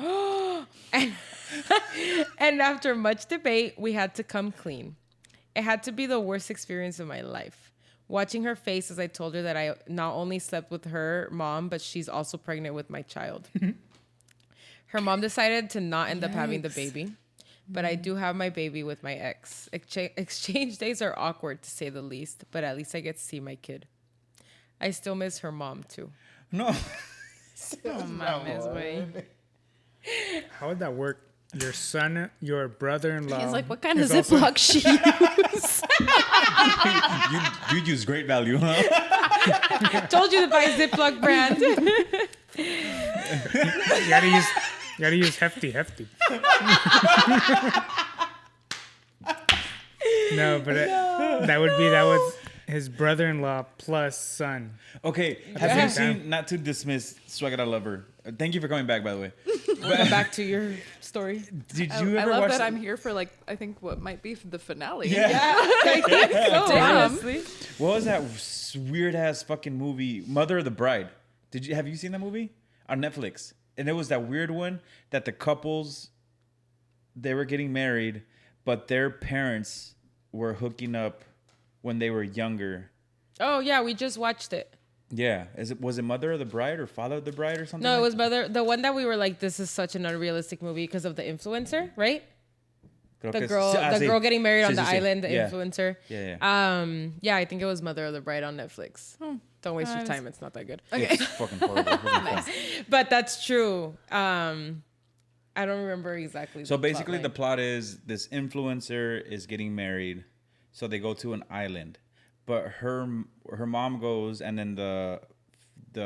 Speaker 1: And after much debate, we had to come clean. It had to be the worst experience of my life. Watching her face as I told her that I not only slept with her mom, but she's also pregnant with my child. Her mom decided to not end up having the baby. But I do have my baby with my ex. Exchange days are awkward, to say the least, but at least I get to see my kid. I still miss her mom, too.
Speaker 3: No.
Speaker 1: Mames, güey.
Speaker 2: How would that work? Your son, your brother-in-law.
Speaker 4: He's like, what kind of
Speaker 2: is also-
Speaker 4: Ziploc she use?
Speaker 3: you use great value, huh?
Speaker 1: Told you to buy Ziploc brand.
Speaker 2: You gotta use hefty. No, but that was his brother-in-law plus son.
Speaker 3: Okay, have you seen, not to dismiss Suegra Lover. Thank you for coming back, by the way.
Speaker 1: Welcome back to your story.
Speaker 3: Did
Speaker 4: I
Speaker 3: you ever
Speaker 4: love
Speaker 3: watch
Speaker 4: that I'm here for I think what might be the finale.
Speaker 3: Yeah.
Speaker 1: I think so,
Speaker 4: Damn.
Speaker 1: honestly.
Speaker 3: What was that weird ass fucking movie, Mother of the Bride? Have you seen that movie on Netflix? And it was that weird one that the couples, they were getting married, but their parents were hooking up when they were younger.
Speaker 1: Oh, yeah, we just watched it.
Speaker 3: Yeah, was it Mother of the Bride or Father of the Bride or something?
Speaker 1: No, it
Speaker 3: like
Speaker 1: was the one that we were like, this is such an unrealistic movie because of the influencer, right?
Speaker 3: that?
Speaker 1: The
Speaker 3: Creo que
Speaker 1: girl,
Speaker 3: sí. Ah,
Speaker 1: the
Speaker 3: sí.
Speaker 1: girl getting married on
Speaker 3: Sí,
Speaker 1: the
Speaker 3: sí, sí.
Speaker 1: island, the
Speaker 3: Yeah.
Speaker 1: influencer.
Speaker 3: Yeah.
Speaker 1: Yeah, I think it was Mother of the Bride on Netflix. Don't waste your time; it's not that good.
Speaker 3: It's fucking horrible. It wasn't fun.
Speaker 1: But that's true. I don't remember exactly.
Speaker 3: So
Speaker 1: the
Speaker 3: basically, the
Speaker 1: plotline.
Speaker 3: plot is this influencer is getting married, so they go to an island, but her mom goes, and then the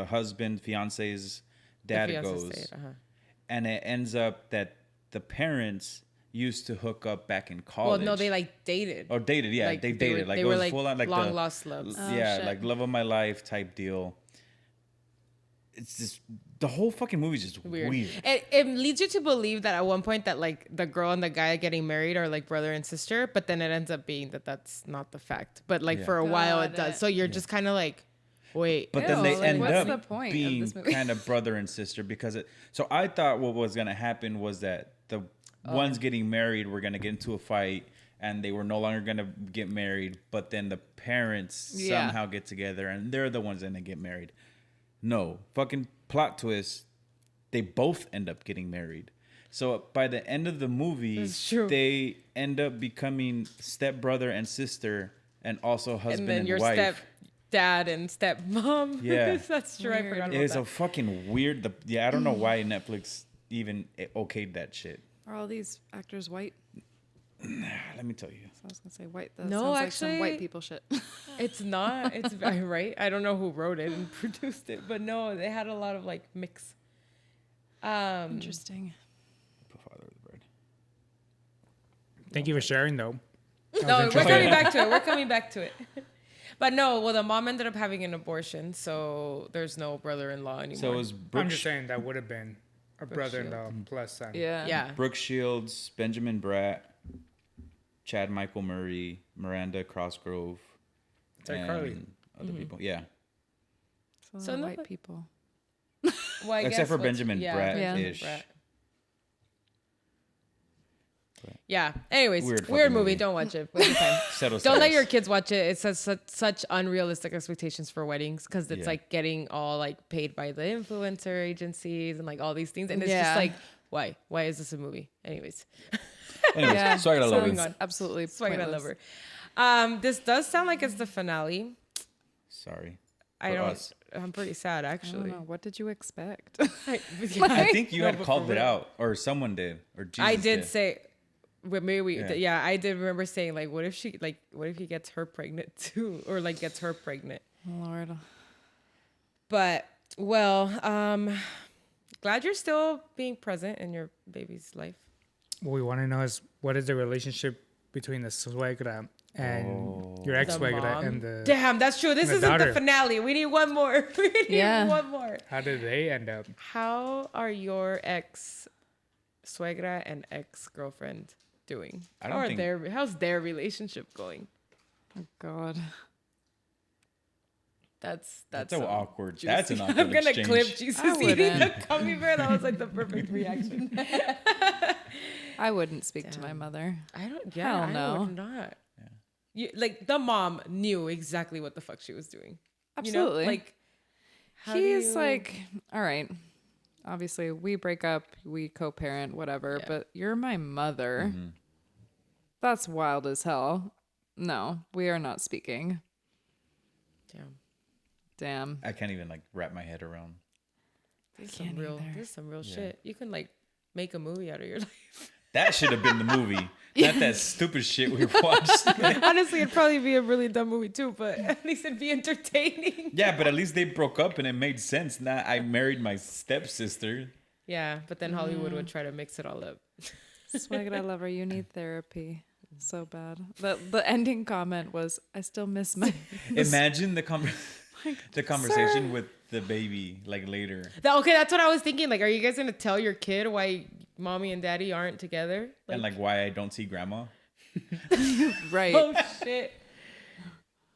Speaker 3: husband, fiance's dad
Speaker 1: fiance
Speaker 3: goes,
Speaker 1: stayed,
Speaker 3: and it ends up that the parents used to hook up back in college.
Speaker 1: Well, no, they like dated.
Speaker 3: or dated, yeah,
Speaker 1: like,
Speaker 3: they
Speaker 1: they
Speaker 3: dated,
Speaker 1: were-
Speaker 3: like
Speaker 1: they
Speaker 3: it
Speaker 1: were,
Speaker 3: was
Speaker 1: like,
Speaker 3: full on like
Speaker 1: long
Speaker 3: the
Speaker 1: lost loves.
Speaker 3: yeah,
Speaker 4: shit.
Speaker 3: like love of my life type deal. It's just the whole fucking movie is just weird.
Speaker 1: It leads you to believe that at one point that like the girl and the guy getting married are like brother and sister, but then it ends up being that that's not the fact. But like
Speaker 3: Yeah.
Speaker 1: for a while it
Speaker 4: Got
Speaker 1: does.
Speaker 4: it.
Speaker 1: So you're just kind of like, wait.
Speaker 3: But then
Speaker 4: Ew,
Speaker 3: they
Speaker 4: like,
Speaker 3: end
Speaker 4: what's
Speaker 3: up
Speaker 4: the point of
Speaker 3: being
Speaker 4: this movie?
Speaker 3: kind of brother and sister because it. So I thought what was gonna happen was that the ones getting married were gonna get into a fight and they were no longer gonna get married. But then the parents
Speaker 4: Yeah.
Speaker 3: somehow get together and they're the ones gonna get married. No fucking plot twist. They both end up getting married. So by the end of the movie,
Speaker 1: That's true.
Speaker 3: they end up becoming stepbrother and sister, and also husband
Speaker 1: And then
Speaker 3: and
Speaker 1: your
Speaker 3: wife.
Speaker 1: stepdad and stepmom.
Speaker 3: Yeah.
Speaker 1: That's true. I
Speaker 4: Weird.
Speaker 1: forgot
Speaker 3: It
Speaker 1: about
Speaker 3: is
Speaker 1: that.
Speaker 3: a fucking weird. I don't know why Netflix even okayed that shit.
Speaker 4: Are all these actors white?
Speaker 3: Let me tell you.
Speaker 4: So I was gonna say white. That
Speaker 1: No,
Speaker 4: sounds like some
Speaker 1: actually-
Speaker 4: white people shit.
Speaker 1: It's not. It's right. I don't know who wrote it and produced it, but no, they had a lot of like mix.
Speaker 4: Interesting.
Speaker 3: Father of the Bride.
Speaker 2: Thank you for sharing, though.
Speaker 1: No, we're coming back to it. We're coming back to it. But no, well, the mom ended up having an abortion, so there's no brother-in-law anymore.
Speaker 3: So it was
Speaker 2: I'm
Speaker 3: Brooke,
Speaker 2: just saying that would have been a brother-in-law plus son.
Speaker 4: Yeah.
Speaker 1: yeah.
Speaker 3: Brooke Shields, Benjamin Bratt, Chad Michael Murray, Miranda Crossgrove,
Speaker 2: It's like
Speaker 3: and
Speaker 2: Carly.
Speaker 3: other people. Yeah,
Speaker 4: So,
Speaker 1: So
Speaker 4: white
Speaker 1: no-
Speaker 4: people.
Speaker 1: Well, I
Speaker 3: Except
Speaker 1: guess
Speaker 3: for
Speaker 1: what's-
Speaker 3: Benjamin Bratt-ish.
Speaker 1: Bratt. Yeah. Anyways,
Speaker 3: Weird
Speaker 1: weird
Speaker 3: fucking
Speaker 1: movie.
Speaker 3: movie.
Speaker 1: Don't watch it. Waste your time.
Speaker 3: Settle
Speaker 1: Don't let
Speaker 3: status.
Speaker 1: your kids watch it. It says such unrealistic expectations for weddings because it's
Speaker 3: Yeah.
Speaker 1: like getting all like paid by the influencer agencies and like all these things, and it's
Speaker 4: Yeah.
Speaker 1: just like why? Why is this a movie? Anyways,
Speaker 3: Anyways,
Speaker 4: Yeah.
Speaker 3: so I gotta love
Speaker 4: sounds
Speaker 3: it.
Speaker 4: absolutely
Speaker 1: Swag I love
Speaker 4: pointless.
Speaker 1: her. This does sound like it's the finale.
Speaker 3: Sorry.
Speaker 1: I
Speaker 3: For
Speaker 1: don't.
Speaker 3: us.
Speaker 1: I'm pretty sad
Speaker 4: I don't
Speaker 1: actually.
Speaker 4: know. What did you expect?
Speaker 3: I think you
Speaker 1: No,
Speaker 3: had
Speaker 1: but
Speaker 3: called
Speaker 1: for
Speaker 3: it
Speaker 1: real.
Speaker 3: out, or someone did, or Jesus
Speaker 1: I did say, but maybe
Speaker 3: Yeah.
Speaker 1: I did remember saying like, what if he gets her pregnant too, or like gets her pregnant?
Speaker 4: Lord.
Speaker 1: But well, glad you're still being present in your baby's life.
Speaker 2: What we want to know is what is the relationship between the suegra and your
Speaker 1: The
Speaker 2: ex-suegra
Speaker 1: mom.
Speaker 2: and the...
Speaker 1: Damn, that's true. This
Speaker 2: the
Speaker 1: isn't the
Speaker 2: daughter.
Speaker 1: finale. We need one more. We need
Speaker 4: Yeah.
Speaker 1: one more.
Speaker 2: How did they end up?
Speaker 1: How are your ex suegra and ex girlfriend doing?
Speaker 3: I don't think-
Speaker 1: How's their relationship going?
Speaker 4: Oh God.
Speaker 1: That's
Speaker 3: so
Speaker 1: some
Speaker 3: awkward.
Speaker 1: juicy-
Speaker 3: That's an awkward
Speaker 1: I'm gonna
Speaker 3: exchange.
Speaker 1: clip Jesus
Speaker 4: I
Speaker 1: eating the
Speaker 4: wouldn't.
Speaker 1: gummy bear. That was like the perfect reaction.
Speaker 4: I wouldn't speak to my mother.
Speaker 1: I don't. Yeah,
Speaker 4: Hell no.
Speaker 1: I would not. You, like the mom knew exactly what the fuck she was doing.
Speaker 4: Absolutely.
Speaker 1: You know? Like how do
Speaker 4: He's
Speaker 1: you-
Speaker 4: like, all right. Obviously, we break up, we co-parent, whatever.
Speaker 1: Yeah.
Speaker 4: But you're my mother.
Speaker 3: Mm-hmm.
Speaker 4: That's wild as hell. No, we are not speaking. Damn.
Speaker 3: I can't even like wrap my head around.
Speaker 1: There's
Speaker 4: can't either.
Speaker 1: There's some real shit. You can like make a movie out of your life.
Speaker 3: That should have been the movie, not that stupid shit we watched.
Speaker 1: Honestly, it'd probably be a really dumb movie too, but at least it'd be entertaining.
Speaker 3: Yeah, but at least they broke up and it made sense. Now I married my stepsister.
Speaker 1: Yeah, but then Hollywood would try to mix it all up.
Speaker 4: Suegra lover, you need therapy. So bad. The ending comment was, I still miss my...
Speaker 3: Imagine the conversation with the baby like later,
Speaker 1: Okay, that's what I was thinking. Like, are you guys gonna tell your kid why mommy and daddy aren't together?
Speaker 3: and like why I don't see grandma.
Speaker 4: Right.
Speaker 1: Oh shit.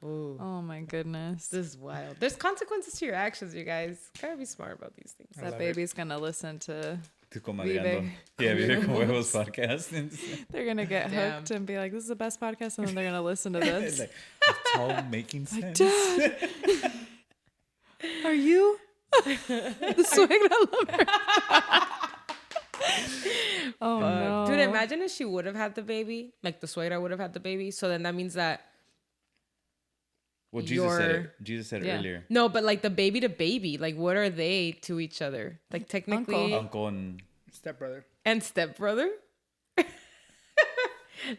Speaker 1: Ooh,
Speaker 4: Oh my goodness.
Speaker 1: this is wild. There's consequences to your actions, you guys. Gotta be smart about these things.
Speaker 4: That baby's gonna listen to...
Speaker 3: To Comadreando. Yeah, Vive con Huevos podcast.
Speaker 4: They're gonna get
Speaker 1: Damn.
Speaker 4: hooked and be like, this is the best podcast, and then they're gonna listen to this.
Speaker 3: Like, it's all making sense.
Speaker 4: Dad, are you the Suegra lover? Oh no.
Speaker 1: Dude, imagine if she would have had the baby, like the suegra would have had the baby. So then that means that
Speaker 3: Well, Jesus said it.
Speaker 1: Your-
Speaker 3: Jesus said it
Speaker 4: Yeah.
Speaker 3: earlier.
Speaker 1: no, but like the baby to baby, like what are they to each other? Like technically,
Speaker 3: Uncle and
Speaker 2: Stepbrother.
Speaker 1: and stepbrother.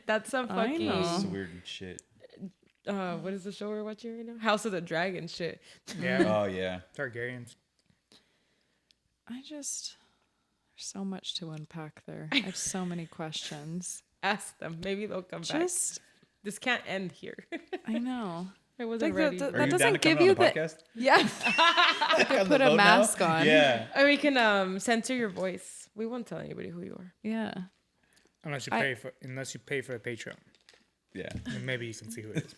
Speaker 1: That's some
Speaker 4: I
Speaker 1: fucking
Speaker 4: know.
Speaker 3: this weird shit.
Speaker 1: what is the show we're watching right now? House of the Dragon shit.
Speaker 2: Yeah.
Speaker 3: Oh yeah.
Speaker 2: Targaryens.
Speaker 4: There's so much to unpack there. I have so many questions.
Speaker 1: Ask them. Maybe they'll come back.
Speaker 4: Just,
Speaker 1: This can't end here.
Speaker 4: I know.
Speaker 1: I wasn't
Speaker 4: Like
Speaker 1: ready.
Speaker 4: the-
Speaker 3: Are
Speaker 4: That
Speaker 3: you
Speaker 4: doesn't
Speaker 3: down to come
Speaker 4: give
Speaker 3: on
Speaker 4: you
Speaker 3: the
Speaker 4: the-
Speaker 3: podcast?
Speaker 4: Yeah.
Speaker 3: On
Speaker 4: put
Speaker 3: the
Speaker 4: a
Speaker 3: boat
Speaker 4: mask
Speaker 3: now?
Speaker 4: on.
Speaker 3: Yeah.
Speaker 1: Or we can censor your voice. We won't tell anybody who you are.
Speaker 4: Yeah.
Speaker 2: Unless you pay for a Patreon.
Speaker 3: Yeah.
Speaker 2: Then maybe you can see who it is.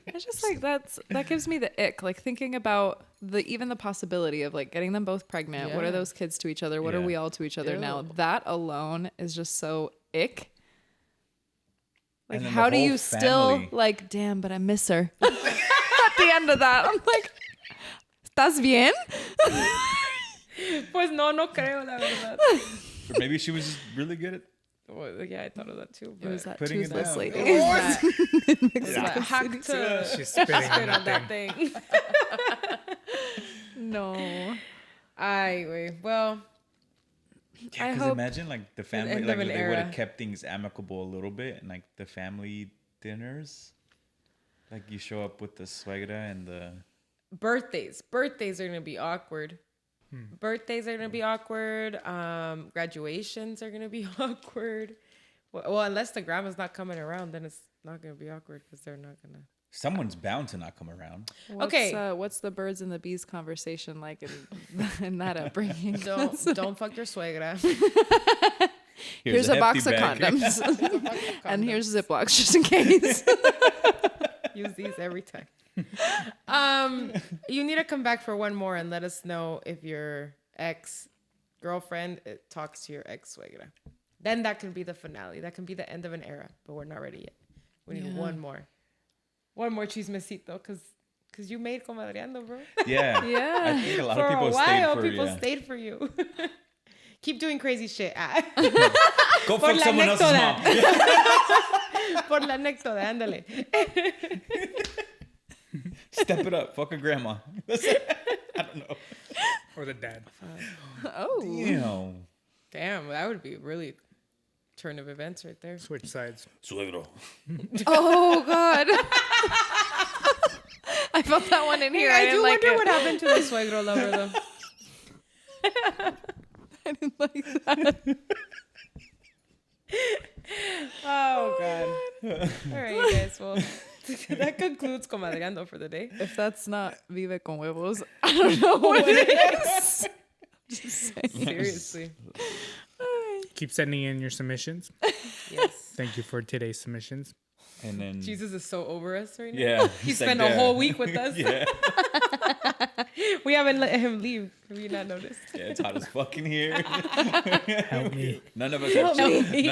Speaker 4: It's just like that gives me the ick. Like thinking about even the possibility of like getting them both pregnant. What are
Speaker 1: Yeah.
Speaker 4: those kids to each other? What are
Speaker 3: Yeah.
Speaker 4: we all to each other now?
Speaker 1: Ew.
Speaker 4: That alone is just so ick. Like
Speaker 3: And then
Speaker 4: how
Speaker 3: the
Speaker 4: do you
Speaker 3: whole
Speaker 4: still
Speaker 3: family.
Speaker 4: like, damn, but I miss her. At the end of that, I'm like, ¿Estás bien?
Speaker 1: Pues no creo, la verdad.
Speaker 3: Or maybe she was just really good at
Speaker 1: Well, yeah, I thought of that too.
Speaker 4: It was that
Speaker 3: putting it
Speaker 4: toothless
Speaker 3: down.
Speaker 4: lady.
Speaker 1: It was that hack to
Speaker 2: She's spitting
Speaker 1: spit
Speaker 2: on
Speaker 1: on
Speaker 2: that
Speaker 1: that thing.
Speaker 4: No.
Speaker 1: Anyway, well,
Speaker 3: Yeah,
Speaker 4: I
Speaker 3: because
Speaker 4: hope
Speaker 3: imagine like the family,
Speaker 1: end
Speaker 3: like
Speaker 1: of an
Speaker 3: they would
Speaker 1: era.
Speaker 3: have kept things amicable a little bit, and like the family dinners, like you show up with the suegra and the.
Speaker 1: birthdays are gonna be awkward. Birthdays are gonna be awkward. Graduations are gonna be awkward. Well, unless the grandma's not coming around, then it's not gonna be awkward because they're not gonna.
Speaker 3: Someone's bound to not come around.
Speaker 4: What's the birds and the bees conversation like in that upbringing?
Speaker 1: Don't fuck your suegra.
Speaker 4: Here's a box
Speaker 3: hefty
Speaker 4: of
Speaker 3: bag.
Speaker 4: condoms. And here's Ziplocs just in case.
Speaker 1: Use these every time. You need to come back for one more and let us know if your ex-girlfriend talks to your ex-suegra. Then that can be the finale. That can be the end of an era, but we're not ready yet. We need one more. One more chismecito, because you made Comadreando, bro.
Speaker 3: Yeah.
Speaker 4: Yeah.
Speaker 3: I think a lot
Speaker 1: For
Speaker 3: of people
Speaker 1: a while,
Speaker 3: stayed for
Speaker 1: people
Speaker 3: yeah.
Speaker 1: stayed for you. Keep doing crazy shit.
Speaker 3: Go
Speaker 1: Por
Speaker 3: fuck
Speaker 1: la
Speaker 3: someone else's mom.
Speaker 1: anécdota. Por la anécdota, ándale.
Speaker 3: Step it up. Fuck a grandma. I don't know.
Speaker 2: Or the dad.
Speaker 4: Oh.
Speaker 1: Damn, that would be really turn of events right there.
Speaker 2: Switch sides.
Speaker 3: Suegro.
Speaker 4: Oh God. I felt that one in here.
Speaker 1: I
Speaker 4: didn't
Speaker 1: do
Speaker 4: like
Speaker 1: wonder
Speaker 4: it.
Speaker 1: what happened to the Suegro Lover, though.
Speaker 4: I didn't like that.
Speaker 1: Oh, God. All right, you guys. Well, that concludes Comadreando for the day.
Speaker 4: If that's not Vive con Huevos, I don't know what it is. Just saying.
Speaker 1: Seriously.
Speaker 2: Keep sending in your submissions.
Speaker 1: Yes.
Speaker 2: Thank you for today's submissions.
Speaker 3: And then.
Speaker 1: Jesus is so over us right now.
Speaker 3: Yeah.
Speaker 1: He
Speaker 3: he's
Speaker 1: spent
Speaker 3: like,
Speaker 1: a whole week with us.
Speaker 3: Yeah.
Speaker 1: We haven't let him leave. Have you not noticed?
Speaker 3: Yeah, it's hot as fucking here.
Speaker 2: Help me.
Speaker 3: None of us have, none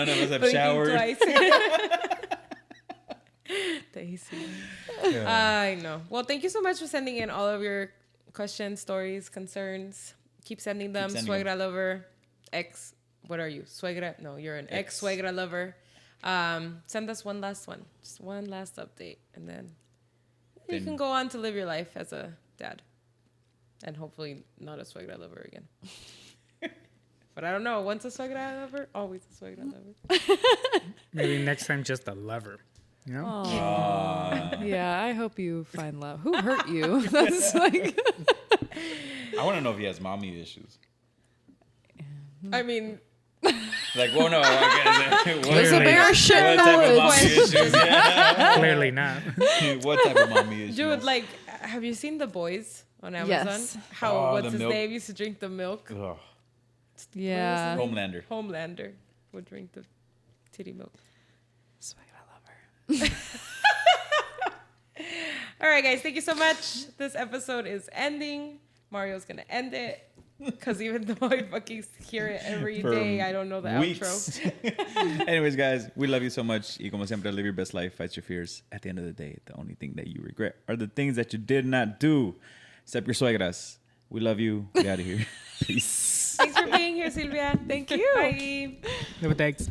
Speaker 3: of us have
Speaker 1: Blinking
Speaker 3: showered.
Speaker 1: twice. Daisy. I know. Well, thank you so much for sending in all of your questions, stories, concerns. Keep sending them.
Speaker 3: sending
Speaker 1: Suegra lover, ex. What are you? Suegra? No, you're an ex suegra lover. Send us one last one. Just one last update. And then you can go on to live your life as a dad. And hopefully not a suegra lover again. But I don't know. Once a suegra lover, always a suegra lover.
Speaker 2: Maybe next time just a lover. You know?
Speaker 4: Yeah, I hope you find love. Who hurt you? That's like.
Speaker 3: I want to know if he has mommy issues.
Speaker 1: I mean,
Speaker 3: Like, well, no. I guess,
Speaker 4: There's a
Speaker 2: Clearly.
Speaker 4: bear shit in
Speaker 3: what type
Speaker 4: the
Speaker 3: of mommy
Speaker 4: woods.
Speaker 3: issues? Yeah.
Speaker 2: Clearly not.
Speaker 3: What type of mommy issues?
Speaker 1: dude, like, have you seen The Boys on Amazon?
Speaker 4: Yes.
Speaker 1: How,
Speaker 3: Oh,
Speaker 1: what's
Speaker 3: the
Speaker 1: his
Speaker 3: milk.
Speaker 1: name? Used to drink the milk.
Speaker 3: Ugh.
Speaker 4: Yeah.
Speaker 3: Homelander.
Speaker 1: Homelander would drink the titty milk.
Speaker 4: Suegra lover.
Speaker 1: All right, guys. Thank you so much. This episode is ending. Mario's going to end it. Because even though I fucking hear it every
Speaker 3: For
Speaker 1: day, I don't know the outro.
Speaker 3: weeks. Anyways, guys, we love you so much. Y como siempre, live your best life, fight your fears. At the end of the day, the only thing that you regret are the things that you did not do. Except your suegras. We love you. Get out of here. Peace.
Speaker 1: Thanks for being here, Sylvia. Thank you. Bye.
Speaker 2: No thanks.